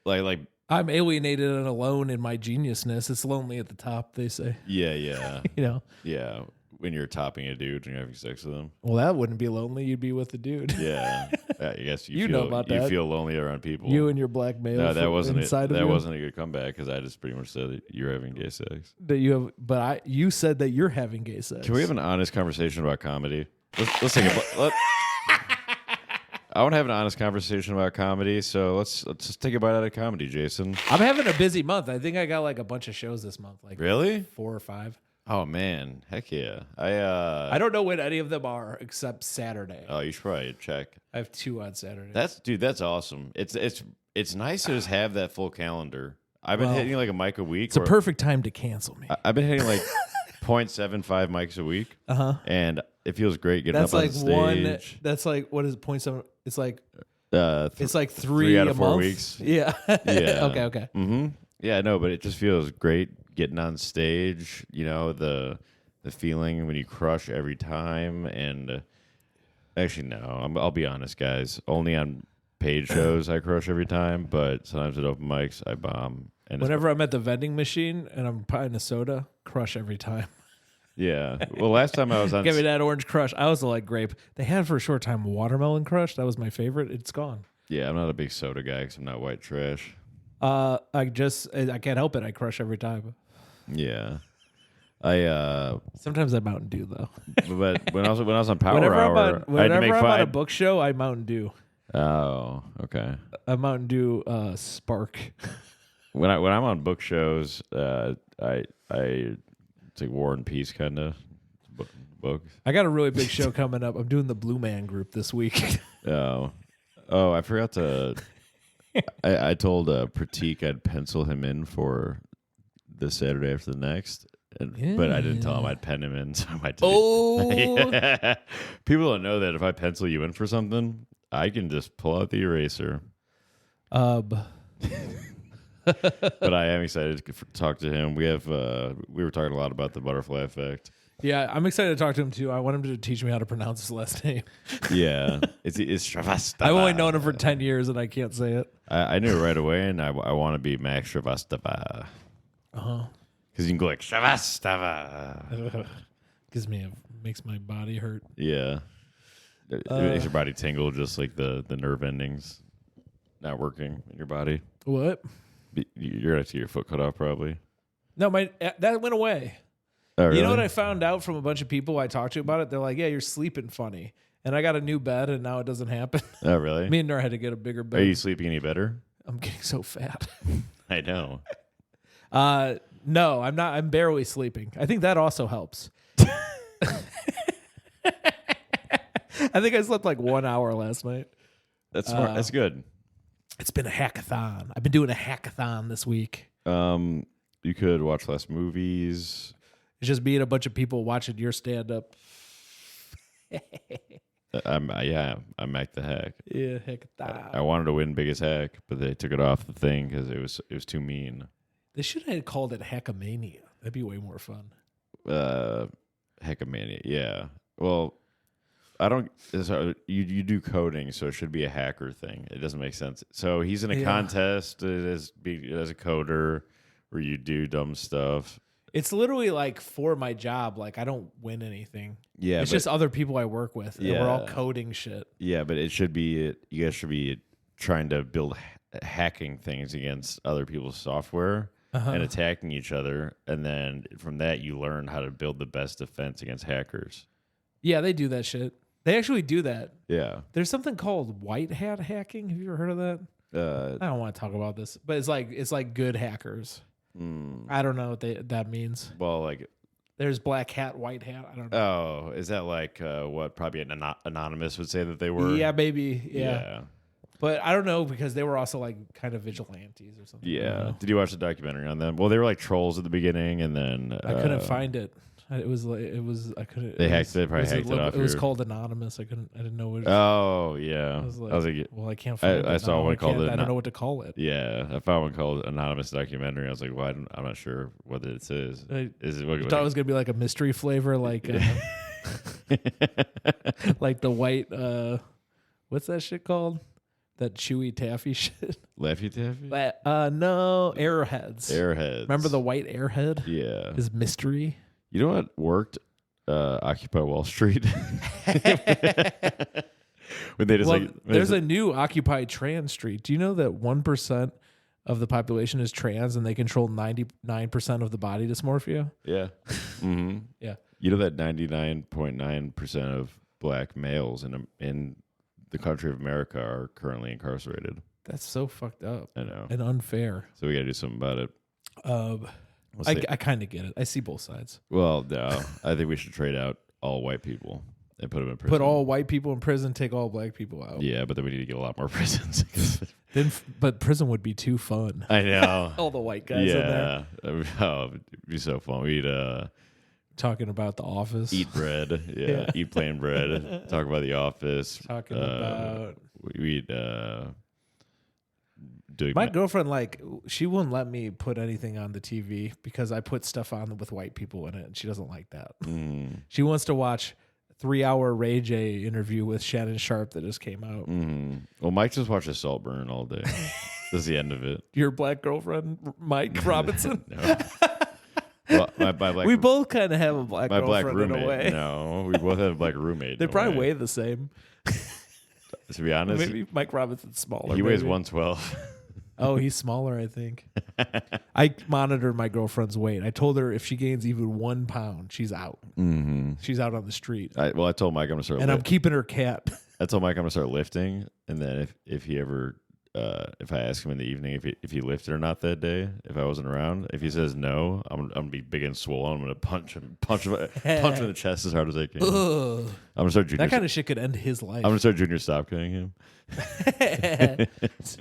Like I'm alienated and alone in my geniusness. It's lonely at the top, they say. yeah. You know? Yeah. When you're topping a dude and you're having sex with him. Well, that wouldn't be lonely. You'd be with the dude. Yeah. I guess You know about that. You feel lonely around people. You and your black male. No, that wasn't it. inside of That you. wasn't a good comeback because I just pretty much said that you're having gay sex. That you have, but you said that you're having gay sex. Can we have an honest conversation about comedy? Let's take I want to have an honest conversation about comedy, so let's just take a bite out of comedy, Jason. I'm having a busy month. I think I got like a bunch of shows this month, like Really? 4 or 5. Oh man, heck yeah! I don't know when any of them are except Saturday. Oh, you should probably check. I have 2 on Saturday. That's awesome. It's nice to just have that full calendar. I've been hitting like a mic a week. It's a perfect time to cancel me. I've been hitting like 0.75 mics a week. And it feels great getting That's up on like stage. That's like what is it? 0.7? It's like it's like 3 3 out of a 4 month? weeks. Yeah. Yeah. Okay. Mm-hmm. Yeah, no, but it just feels great getting on stage. You know, the feeling when you crush every time. And actually, no, I'll be honest, guys. Only on paid shows I crush every time, but sometimes at open mics I bomb. And Whenever I'm at the vending machine and I'm buying a soda, crush every time. yeah. Well, last time I was on, Give me that orange crush. I also like grape. They had for a short time watermelon crush. That was my favorite. It's gone. yeah, I'm not a big soda guy because I'm not white trash. I can't help it. I crush every time. Yeah. Sometimes I Mountain Dew though. But when I was on Power Whenever Hour, I'm I had to make on a fun. book show, I Mountain Dew. Oh, okay. A Mountain Dew Spark. When I'm on book shows, I it's like War and Peace kind of books. I got a really big show coming up. I'm doing the Blue Man Group this week. Oh, I forgot to. I told Pratik I'd pencil him in for this Saturday after the next, but I didn't tell him I'd pen him in. So I might. Oh, People don't know that if I pencil you in for something, I can just pull out the eraser. But I am excited to talk to him. We were talking a lot about the butterfly effect. yeah, I'm excited to talk to him too. I want him to teach me how to pronounce his last name. Yeah, it's Shrivastava. I've only known him for 10 years and I can't say it. I knew it right away, and I want to be Max Shrivastava. Because you can go like Shrivastava. Makes my body hurt. Yeah, it makes your body tingle, just like the nerve endings not working in your body. What? You're gonna see your foot cut off probably. No, that went away. Oh, really? You know what I found out from a bunch of people I talked to about it? They're like, yeah, you're sleeping funny. And I got a new bed and now it doesn't happen. Oh, really? Me and Nora had to get a bigger bed. Are you sleeping any better? I'm getting so fat. I know. No, I'm not. I'm barely sleeping. I think that also helps. I think I slept like 1 hour last night. That's smart. That's good. It's been a hackathon. I've been doing a hackathon this week. You could watch less movies. It's just me and a bunch of people watching your stand-up. I'm Mac the Hack. Yeah, hackathon. I wanted to win Biggest Hack, but they took it off the thing because it was too mean. They should have called it Hackamania. That'd be way more fun. Hackamania, yeah. Well, I don't. You do coding, so it should be a hacker thing. It doesn't make sense. So he's in a contest as a coder where you do dumb stuff. It's literally like for my job. Like I don't win anything. Yeah, it's just other people I work with. And we're all coding shit. Yeah, but it should be. You guys should be trying to build hacking things against other people's software. And attacking each other, and then from that you learn how to build the best defense against hackers. Yeah, they do that shit. They actually do that. Yeah. There's something called white hat hacking. Have you ever heard of that? I don't want to talk about this, but it's like good hackers. I don't know what that means. Well, like there's black hat, white hat. I don't know. Oh, is that like what probably an anonymous would say that they were? Yeah, maybe. Yeah. But I don't know because they were also like kind of vigilantes or something. Yeah. Did you watch the documentary on them? Well, they were like trolls at the beginning, and then I couldn't find it. It was I couldn't. They probably hacked it off. It was called anonymous. I didn't know what. Oh yeah. I was like, well, I can't find it. I saw one called. I don't know what to call it. Yeah, I found one called anonymous documentary. I was like, well, I'm not sure what this is. Is it? I thought it was gonna be like a mystery flavor, like like the white. What's that shit called? That chewy taffy shit. Laffy Taffy? No, Airheads. Remember the white Airhead? Yeah. His mystery. You know what worked? Occupy Wall Street. When they just there's a new Occupy Trans Street. Do you know that 1% of the population is trans and they control 99% of the body dysmorphia? Yeah. Mm-hmm. Yeah. You know that 99.9% of black males in the country of America are currently incarcerated. That's so fucked up. I know. And unfair. So we got to do something about it. I kind of get it. I see both sides. Well, no. I think we should trade out all white people and put them in prison. Put all white people in prison, take all black people out. Yeah, but then we need to get a lot more prisons. But prison would be too fun. I know. All the white guys in there. Oh, it'd be so fun. We'd talking about The Office. Eat bread. Yeah. Eat plain bread. Talk about The Office. Talking about. We'd my girlfriend, she wouldn't let me put anything on the TV because I put stuff on with white people in it, and she doesn't like that. She wants to watch 3-hour Ray J interview with Shannon Sharp that just came out. Well, Mike just watches Saltburn all day. That's the end of it. Your black girlfriend, Mike Robinson? No. Well, we both kind of have a black my girlfriend black roommate. in a way. No, we both have a black roommate. They probably weigh the same. To be honest, maybe Mike Robinson's smaller. He weighs 112. Oh, he's smaller, I think. I monitored my girlfriend's weight. I told her if she gains even 1 pound, she's out. Mm-hmm. She's out on the street. I told Mike I'm gonna start. And I'm keeping her cat. I told Mike I'm gonna start lifting, and then if he ever, if I ask him in the evening if he lifted or not that day, if I wasn't around, if he says no, I'm gonna be big and swollen. I'm gonna punch him in the chest as hard as I can. I'm gonna start junior. That kind of shit could end his life. I'm gonna start Junior stop killing him.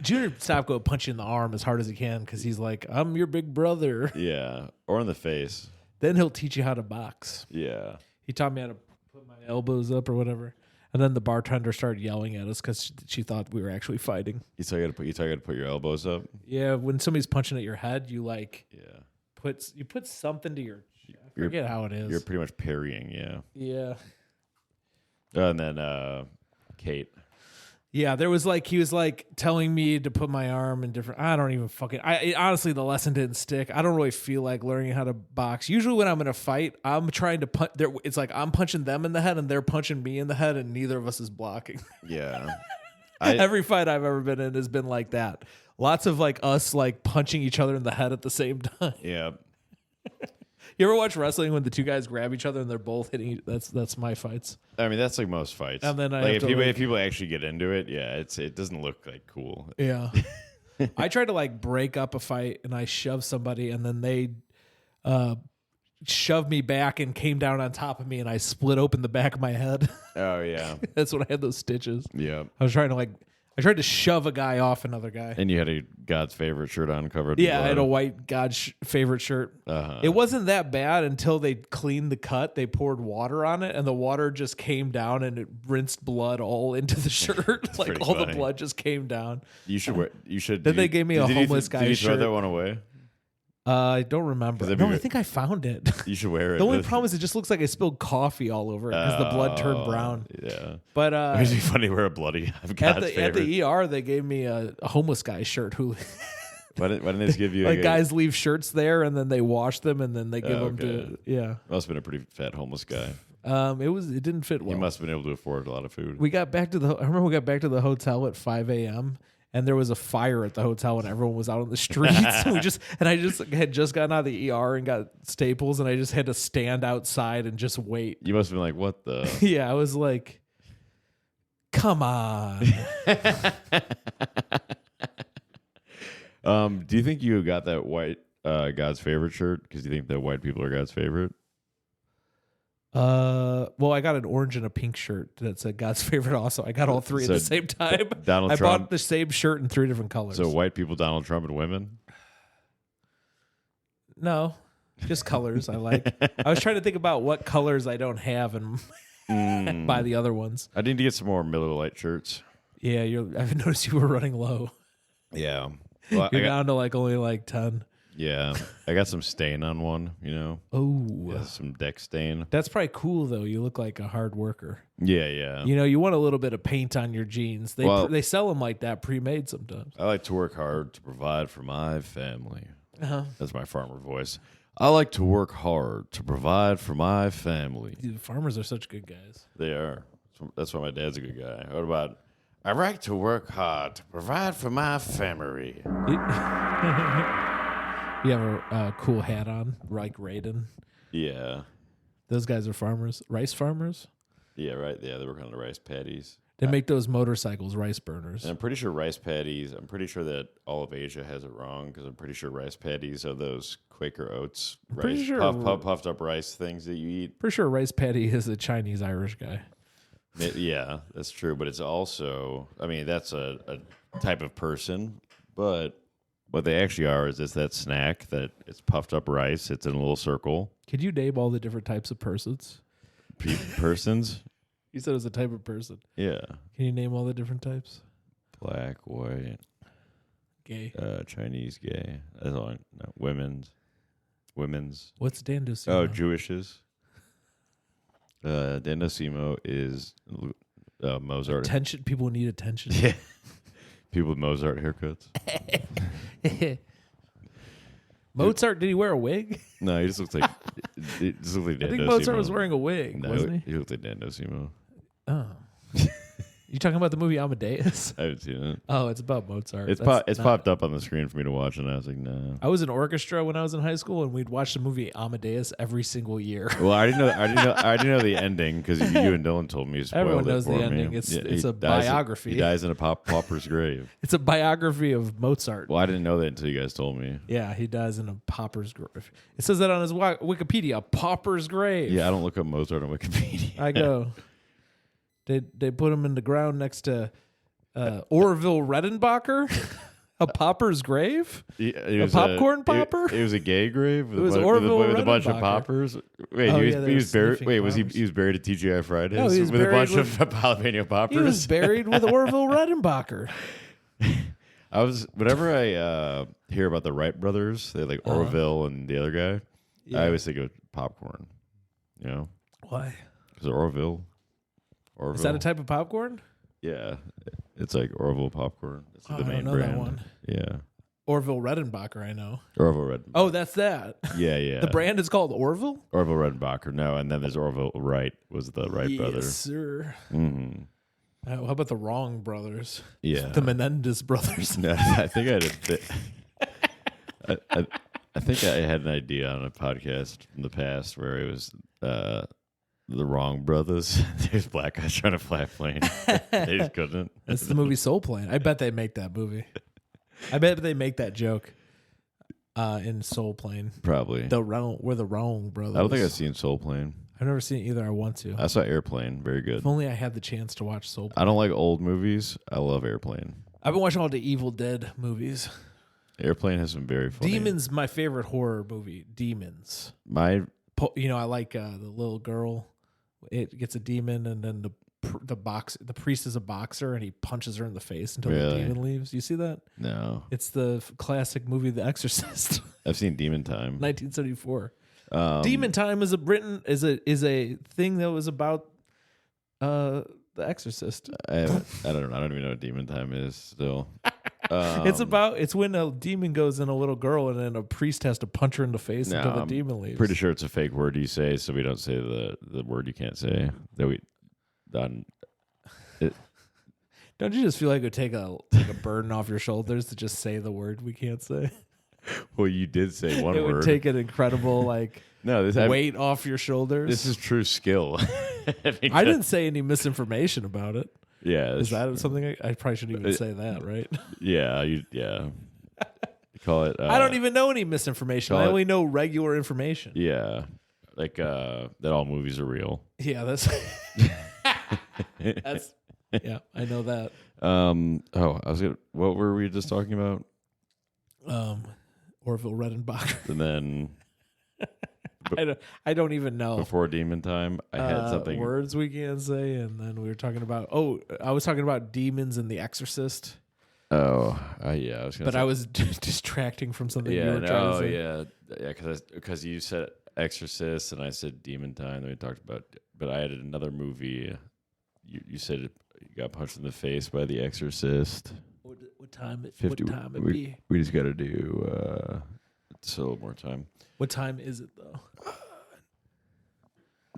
Junior stop go punch you in the arm as hard as he can because he's like, I'm your big brother. Yeah, or in the face. Then he'll teach you how to box. Yeah, he taught me how to put my elbows up or whatever. And then the bartender started yelling at us because she thought we were actually fighting. You tell you to put your elbows up. Yeah, when somebody's punching at your head, you put something to your. I forget how it is. You're pretty much parrying. Yeah. Yeah. And then Kate. Yeah, he was telling me to put my arm in different. I don't even honestly, the lesson didn't stick. I don't really feel like learning how to box. Usually, when I'm in a fight, I'm trying to punch. It's like I'm punching them in the head and they're punching me in the head, and neither of us is blocking. Yeah. Every fight I've ever been in has been like that. Lots of us punching each other in the head at the same time. Yeah. You ever watch wrestling when the two guys grab each other and they're both hitting? That's my fights. I mean, that's like most fights. And then if people actually get into it, yeah, it doesn't look cool. Yeah. I tried to break up a fight and I shoved somebody and then they shoved me back and came down on top of me, and I split open the back of my head. Oh yeah. That's when I had those stitches. Yeah. I tried to shove a guy off another guy. And you had a God's favorite shirt on, covered in Yeah, blood. I had a white favorite shirt. It wasn't that bad until they cleaned the cut. They poured water on it, and the water just came down, and it rinsed blood all into the shirt. Like all the blood just came down. You should wear. You should. Then they gave me a homeless guy shirt. Did you throw shirt. that one away? I don't remember. No, I think I found it. You should wear it. The only problem is it just looks like I spilled coffee all over it because the blood turned brown. Yeah. But it makes me funny to wear a bloody at the ER, they gave me a homeless guy shirt who. Why didn't they just give you like guys leave shirts there and then they wash them and then they give them to Must have been a pretty fat homeless guy. It didn't fit well. He must have been able to afford a lot of food. I remember we got back to the hotel at 5 a.m. and there was a fire at the hotel and everyone was out on the streets. I had just gotten out of the ER and got staples and I just had to stand outside and just wait. You must have been like, what the? Yeah, I was like, come on. Do you think you got that white God's favorite shirt because you think that white people are God's favorite? Well, I got an orange and a pink shirt that said God's favorite also. I got all three at the same time. Donald I Trump, bought the same shirt in 3 different colors. So white people, Donald Trump, and women? No, just colors I like. I was trying to think about what colors I don't have and buy the other ones. I need to get some more Miller Lite shirts. Yeah, I've noticed you were running low. Yeah. Well, You're down to only 10. Yeah. I got some stain on one, Oh. Yeah, some deck stain. That's probably cool, though. You look like a hard worker. Yeah, yeah. You want a little bit of paint on your jeans. They sell them like that, pre-made sometimes. I like to work hard to provide for my family. Uh-huh. That's my farmer voice. I like to work hard to provide for my family. Dude, farmers are such good guys. They are. That's why my dad's a good guy. What about, I like to work hard to provide for my family. You have a cool hat on, like Raiden. Yeah. Those guys are farmers. Rice farmers? Yeah, right. Yeah, they work on the rice paddies. They make those motorcycles rice burners. And I'm pretty sure rice paddies, I'm pretty sure that all of Asia has it wrong because I'm pretty sure rice paddies are those Quaker Oats, rice, puffed up rice things that you eat. Pretty sure rice paddy is a Chinese-Irish guy. Yeah, that's true. But it's also, that's a type of person. But what they actually are is it's that snack that it's puffed up rice. It's in a little circle. Could you name all the different types of persons? Persons? You said it was a type of person. Yeah. Can you name all the different types? Black, white, gay, Chinese, gay. That's all. No, women's. What's Dandosimo? Oh, Jewishes. Dandosimo is Mozart. Attention. People need attention. Yeah. People with Mozart haircuts. Mozart, did he wear a wig? No, he just looks like Dandosimo. I think Mozart was wearing a wig, wasn't he? He looked like Dandosimo. Oh. You talking about the movie Amadeus? I haven't seen it. Oh, it's about Mozart. It's popped up on the screen for me to watch, and I was like, no. I was in orchestra when I was in high school, and we'd watch the movie Amadeus every single year. Well, I didn't know the ending because you and Dylan told me. Everyone knows the me. ending. It's a biography. He dies in a pauper's grave. It's a biography of Mozart. Well, I didn't know that until you guys told me. Yeah, he dies in a pauper's grave. It says that on his Wikipedia, a pauper's grave. Yeah, I don't look up Mozart on Wikipedia. I go. They put him in the ground next to Orville Redenbacher, a pauper's grave, a popcorn popper. It was a gay grave. With it was Orville with a bunch of poppers. Wait, he was buried. Wait, he was buried at TGI Fridays? No, he was with a bunch of jalapeno poppers. He was buried with Orville Redenbacher. Whenever I hear about the Wright brothers, they like Orville and the other guy. Yeah. I always think of popcorn. Why? Because Orville. Is that a type of popcorn? Yeah, it's like Orville popcorn. It's the main I don't know brand. That one. Yeah, Orville Redenbacher, I know. Orville Redenbacher. Oh, that's that. Yeah. The brand is called Orville? Orville Redenbacher. No, and then there's Orville Wright was the Wright brother. Yes, sir. Mm-hmm. How about the Wrong brothers? Yeah, the Menendez brothers. No, I think I think I had an idea on a podcast in the past where it was the Wrong brothers. There's black guys trying to fly a plane. They just couldn't. That's the movie Soul Plane. I bet they make that movie. I bet they make that joke. in Soul Plane. Probably. We're the wrong brothers. I don't think I've seen Soul Plane. I've never seen it either. I want to. I saw Airplane. Very good. If only I had the chance to watch Soul Plane. I don't like old movies. I love Airplane. I've been watching all the Evil Dead movies. Airplane has some very funny. Demons, my favorite horror movie. Demons. I like the little girl. It gets a demon, and then the priest is a boxer, and he punches her in the face until the demon leaves. You see that? No. It's the classic movie, The Exorcist. I've seen Demon Time. 1974. Demon Time is a thing that was about The Exorcist. I don't know. I don't even know what Demon Time is still. It's when a demon goes in a little girl and then a priest has to punch her in the face until the demon leaves. Pretty sure it's a fake word you say, so we don't say the word you can't say. That we done. Don't you just feel like it would take a burden off your shoulders to just say the word we can't say? Well, you did say one word. It would take an incredible weight off your shoulders. This is true skill. I didn't say any misinformation about it. Yeah. Is that something I probably shouldn't even say that, right? Yeah. You call it. I don't even know any misinformation. I only know regular information. Yeah. Like that all movies are real. Yeah, that's yeah, I know that. What were we just talking about? Orville Redenbacher. And then I don't even know. Before Demon Time, I had something words we can't say, and then we were talking about. I was talking about demons and The Exorcist. Oh, yeah, I was. I was distracting from something. You were trying to say. Yeah, because you said Exorcist and I said Demon Time. Then we talked about, but I added another movie. You said you got punched in the face by The Exorcist. What time? 50, what time it be? We just got to do it's a little more time. What time is it though?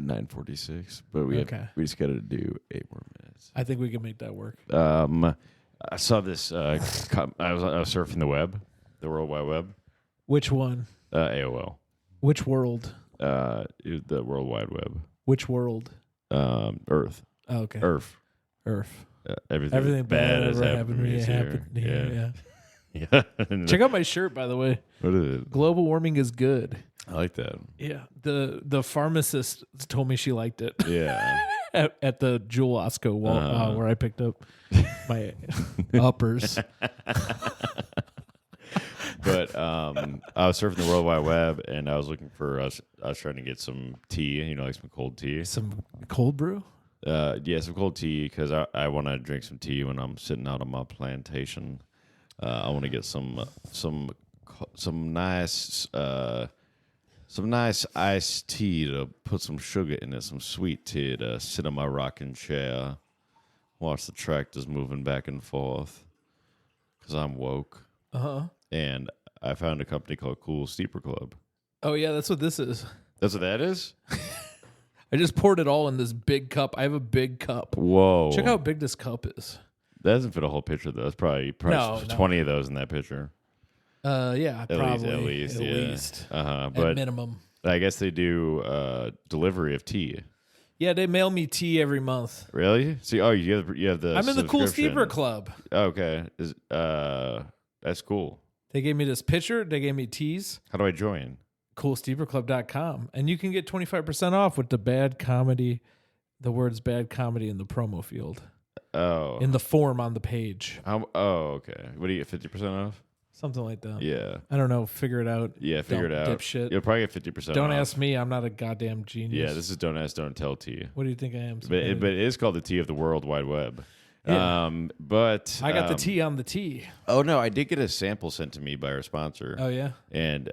9:46. But we just got to do 8 more minutes. I think we can make that work. I saw this. I was surfing the web, the World Wide Web. Which one? AOL. Which world? The World Wide Web. Which world? Earth. Oh, okay. Earth. Everything bad ever happened to me happened here. Yeah. Check out my shirt, by the way. What is it? Global warming is good. I like that. Yeah. The pharmacist told me she liked it. Yeah. at the Jewel Osco wall where I picked up my uppers. But I was surfing the World Wide Web and I was looking for I was trying to get some tea, like some cold tea. Some cold brew? Yeah, some cold tea because I want to drink some tea when I'm sitting out on my plantation. I want to get some nice iced tea to put some sugar in it, some sweet tea to sit on my rocking chair, watch the tractors moving back and forth because I'm woke. And I found a company called Cool Steeper Club. Oh yeah, that's what this is. That's what that is? I just poured it all in this big cup. I have a big cup. Whoa. Check how big this cup is. That doesn't fit a whole picture, though. It's probably 20 of those in that picture. Yeah, probably. At least. But at minimum. I guess they do delivery of tea. Yeah, they mail me tea every month. Really? See, you have the I'm in the Cool Steeper Club. Okay. That's cool. They gave me this pitcher. They gave me teas. How do I join? CoolSteeperClub.com. And you can get 25% off with the words bad comedy in the promo field. Oh. In the form on the page. Okay. What do you get, 50% off? Something like that. Yeah. I don't know. Figure it out. Yeah, figure it out. Dipshit. You'll probably get 50% Don't off. ask me. I'm not a goddamn genius. Yeah, this is Don't Ask, Don't Tell tea. What do you think I am? But it is called the tea of the World Wide Web. Yeah. But I got the tea on the tea. Oh, no. I did get a sample sent to me by our sponsor. Oh, yeah? And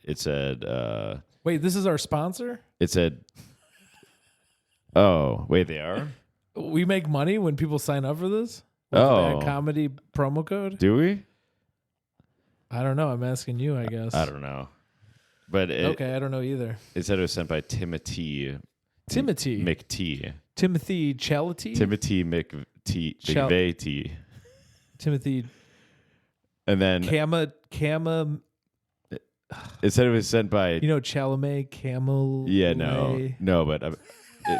it said... wait, this is our sponsor? It said... Oh, wait, they are? We make money when people sign up for this? With bad comedy promo code? Do we? I don't know. I'm asking you, I guess. I don't know. But okay, I don't know either. It said it was sent by Timothy. Timothy. McT. Timothy Chality? Timothy McVeigh. Timothy. And then... Kama. It said it was sent by... Chalamet, Camel. Yeah, no, but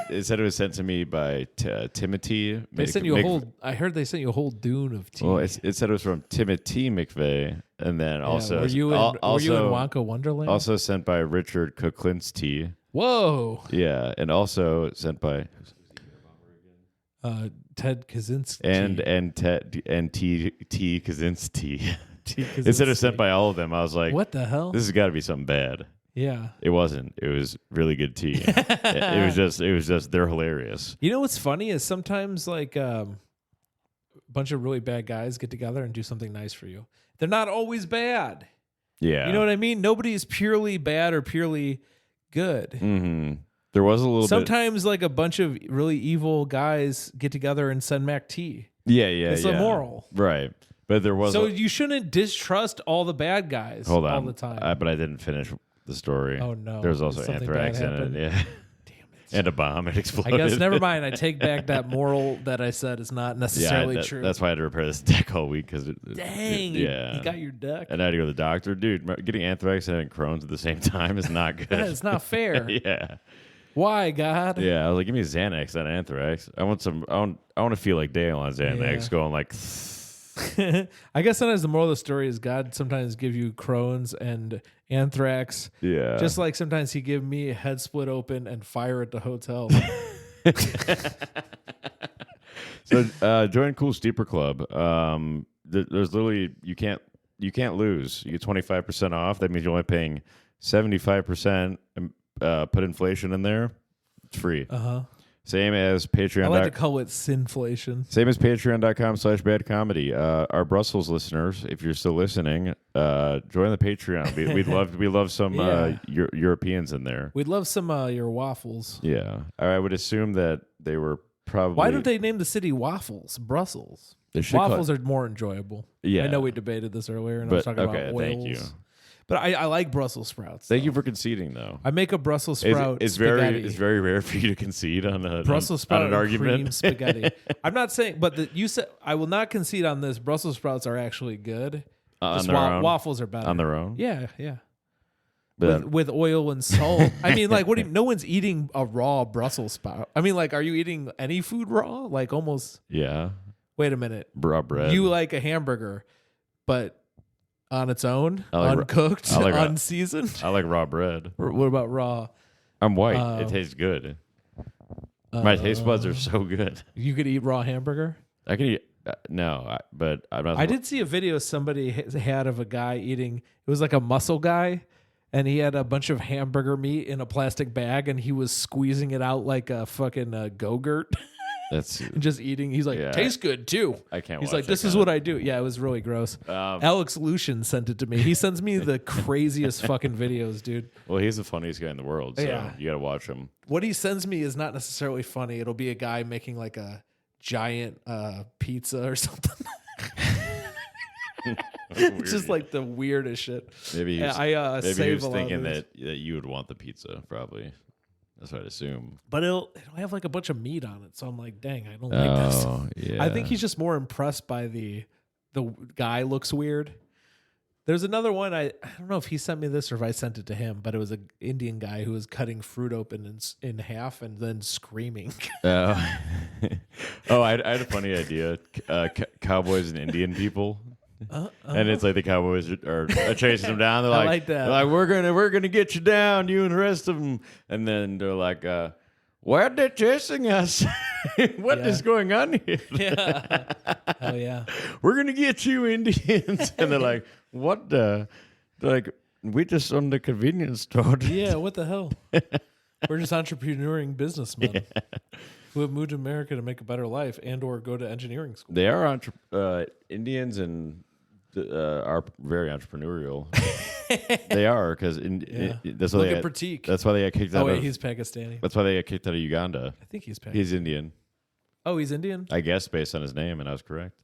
it said it was sent to me by Timothy. They sent you a whole. I heard they sent you a whole dune of tea. Well, it said it was from Timothy McVeigh And then also, were you in Wonka Wonderland? Also sent by Richard Kuklinski. Whoa. Yeah, and also sent by Ted Kaczynski and T Kaczynski. Instead of sent by all of them, I was like, what the hell? This has got to be something bad. Yeah. It wasn't. It was really good tea. it was just they're hilarious. You know what's funny is sometimes like a bunch of really bad guys get together and do something nice for you. They're not always bad. Yeah. You know what I mean? Nobody's purely bad or purely good. Mm-hmm. There was a little sometimes like a bunch of really evil guys get together and send Mac tea. Yeah. It's immoral. Right. But there was you shouldn't distrust all the bad guys all the time. But I didn't finish the story. Oh no. There was also anthrax in it. Yeah. And a bomb. It exploded. I guess never mind. I take back that moral that I said is not necessarily true. That's why I had to repair this deck all week. Dang. You got your deck. And I had to go to the doctor. Dude, getting anthrax and having Crohn's at the same time is not good. It's not fair. Yeah. Why, God? Yeah, I was like, give me Xanax, not anthrax. I want to feel like Dale on Xanax going like... I guess sometimes the moral of the story is God sometimes give you Crohn's and anthrax. Yeah. Just like sometimes he give me a head split open and fire at the hotel. So join Cool Steeper Club. There's literally you can't lose. You get 25% off. That means you're only paying 75%. Put inflation in there. It's free. Same as Patreon. I like to call it sinflation. Same as patreon.com/badcomedy. Our Brussels listeners, if you're still listening, join the Patreon. We love some Europeans in there. We'd love some your waffles. Yeah. I would assume that they were probably... Why don't they name the city Waffles? Brussels. Waffles are more enjoyable. Yeah. I know we debated this earlier, and I was talking about oils. Thank you. But I like Brussels sprouts. Thank you for conceding, though. I make a Brussels sprout it's spaghetti. It's very rare for you to concede on a Brussels sprout on an argument. cream spaghetti. I'm not saying, but you said I will not concede on this. Brussels sprouts are actually good. On their own? Waffles are better On their own? Yeah. With oil and salt. I mean, like, no one's eating a raw Brussels sprout. I mean, like, are you eating any food raw? Like, almost. Yeah. Wait a minute. Raw bread. You like a hamburger, but on its own, uncooked, unseasoned. I like raw bread. What about raw? I'm white. It tastes good. My taste buds are so good. You could eat raw hamburger? I could eat. But I'm not. I did see a video somebody had of a guy eating. It was like a muscle guy, and he had a bunch of hamburger meat in a plastic bag, and he was squeezing it out like a fucking Go-Gurt. That's and just eating. He's like, tastes good too. I can't. He's like, this is what I do. Yeah, it was really gross. Alex Lucian sent it to me. He sends me the craziest fucking videos, dude. Well, he's the funniest guy in the world, so you got to watch him. What he sends me is not necessarily funny. It'll be a guy making like a giant pizza or something. It's just like the weirdest shit. Maybe he was thinking that you would want the pizza, probably. That's what I'd assume. But it'll have like a bunch of meat on it, so I'm like, dang, I don't like this. Yeah. I think he's just more impressed by the guy looks weird. There's another one. I don't know if he sent me this or if I sent it to him, but it was an Indian guy who was cutting fruit open in half and then screaming. I had a funny idea. Cowboys and Indian people. And it's like the Cowboys are chasing them down. They're like, I like that. They're like, we're gonna get you down, you and the rest of them. And then they're like, why are they chasing us? What is going on here? Yeah. Oh yeah. We're gonna get you, Indians. And they're like, what the? They're like, we just own the convenience store. Yeah. What the hell? We're just entrepreneuring businessmen who have moved to America to make a better life and or go to engineering school. They are Indians and are very entrepreneurial. They are because that's why Look at Pratik. That's why they got kicked out. Oh wait, he's Pakistani. That's why they got kicked out of Uganda. I think he's Pakistani. He's Indian. Oh, he's Indian. I guess based on his name, and I was correct.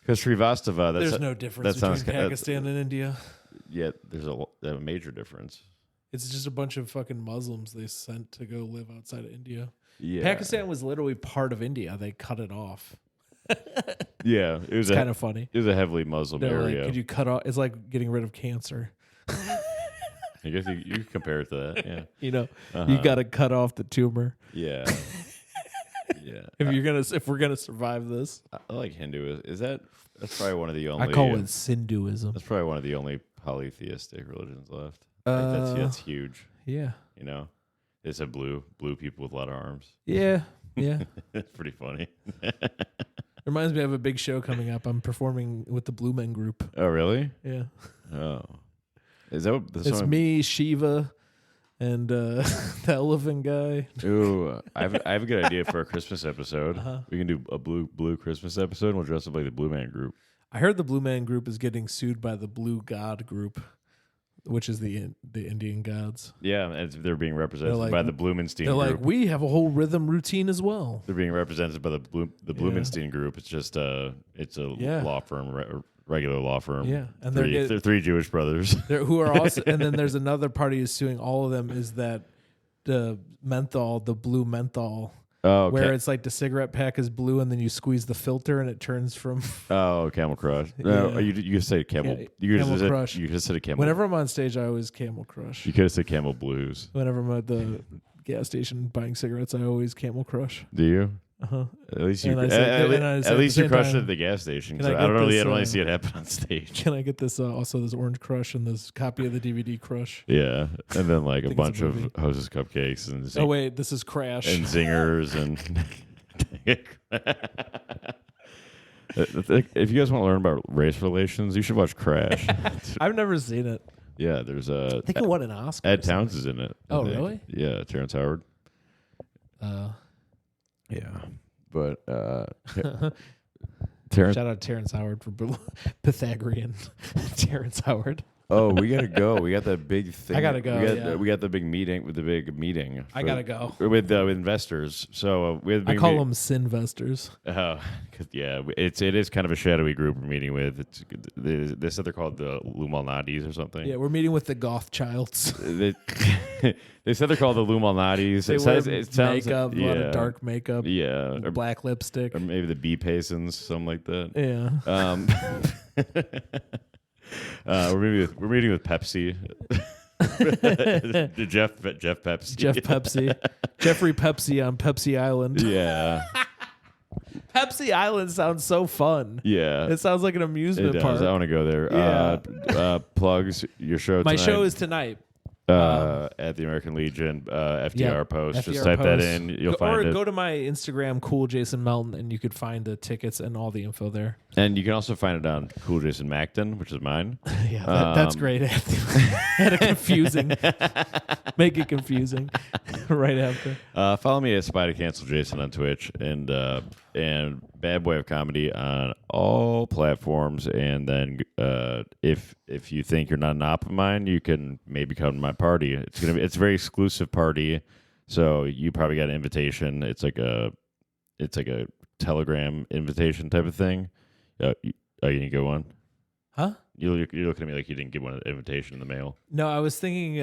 Because Srivastava. There's no difference between Pakistan and India. Yeah, there's a major difference. It's just a bunch of fucking Muslims they sent to go live outside of India. Yeah. Pakistan was literally part of India. They cut it off. Yeah, it was kind of funny. It was a heavily Muslim area. Like, could you cut off? It's like getting rid of cancer. I guess you compare it to that. Yeah, You got to cut off the tumor. Yeah, Yeah. If we're gonna survive this, I like Hindu. That's probably one of the only. I call it Sinduism. That's probably one of the only polytheistic religions left. That's huge. Yeah. You know, it's a blue people with a lot of arms. Yeah. Yeah. It's pretty funny. Reminds me of a big show coming up. I'm performing with the Blue Men Group. Oh, really? Yeah. Oh, is that what the It's song? me, Shiva, and the elephant guy. Ooh, I have a good idea for a Christmas episode. Uh-huh. We can do a blue Christmas episode. And we'll dress up like the Blue Man Group. I heard the Blue Man Group is getting sued by the Blue God Group, which is the Indian gods. Yeah, and they're being represented They're like- by the Blumenstein They're Group. like, we have a whole rhythm routine as well. They're being represented by the Blumenstein Group. It's just it's a Yeah. law firm, regular law firm. Yeah, and they're three Jewish brothers. who are also, and then there's another party who's suing all of them. Is that the menthol, the blue menthol, Oh, okay. where it's like the cigarette pack is blue, and then you squeeze the filter, and it turns from. Oh, Camel Crush. No, Yeah. you just say Camel. Yeah, You Camel just said, Crush. You just said a Camel. Whenever I'm on stage, I always Camel Crush. You could have said Camel Blues. Whenever I'm at the gas station buying cigarettes, I always Camel Crush. Do you? Uh-huh. At least you. And I say- and I say At at least the you same crushed it time, at the gas station. can 'Cause I I don't get really. this, I don't really see it happen on stage. Can I get this also this Orange Crush and this copy of the DVD Crush? Yeah, and then like a think it's a bunch of movie. Hostess cupcakes and Oh wait, this is Crash. and zingers and. If you guys want to learn about race relations, you should watch Crash. I've never seen it. Yeah, there's I think it won an Oscar. Ed Towns is in it. I Oh, think. really? Yeah, Terrence Howard. Yeah, but Terrence. Shout out Terrence Howard for Pythagorean. Terrence Howard. Oh, we gotta go. We got that big thing. I gotta go, We got the big meeting with the big meeting. I gotta go. with investors. So we have the I big call them Sinvestors. it is kind of a shadowy group we're meeting with. They said they're called the Lumalnatis or something. Yeah, we're meeting with the Goth Childs. They said they're called the Lumalnatis. They It wear sounds makeup, a lot of dark makeup, Yeah, black lipstick. or maybe the B Paysons, something like that. Yeah. We're meeting with Pepsi. Jeff Pepsi. Jeff Pepsi. Jeffrey Pepsi on Pepsi Island. Yeah. Pepsi Island sounds so fun. Yeah. It sounds like an It amusement does. park. I want to go there. Yeah. Plugs your show. My tonight. show is tonight. At the American Legion FDR post. Just FDR type that post. in. You'll find or it. go to my Instagram, Cool Jason Melton, and you could find the tickets and all the info there. And you can also find it on Cool Jason Macton, which is mine. Yeah, that's great. Had a confusing, make it confusing right after. Follow me at Spy to Cancel Jason on Twitch and Bad Boy of Comedy on all platforms. And then if you think you're not an op of mine, you can maybe come to my party. It's a very exclusive party, so you probably got an invitation. It's like a Telegram invitation type of thing. You didn't get one? Huh? You're looking at me like you didn't get one invitation in the mail. No, I was thinking.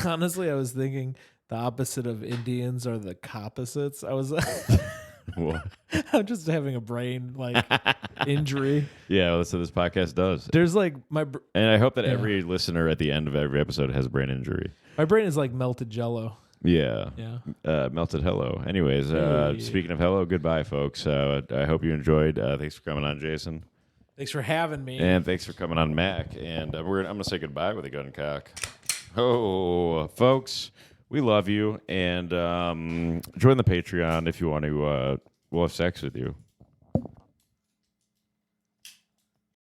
Honestly, I was thinking the opposite of Indians are the opposites. I was. What? I'm just having a brain injury. Yeah, well, that's what this podcast does. There's like And I hope that every listener at the end of every episode has a brain injury. my brain is like melted Jello. Yeah. Yeah. Melted hello. Anyways, speaking of hello, goodbye, folks. I hope you enjoyed. Thanks for coming on, Jason. Thanks for having me. And thanks for coming on, Mac. And I'm going to say goodbye with a gun cock. Oh, folks, we love you. And join the Patreon if you want to. We'll have sex with you.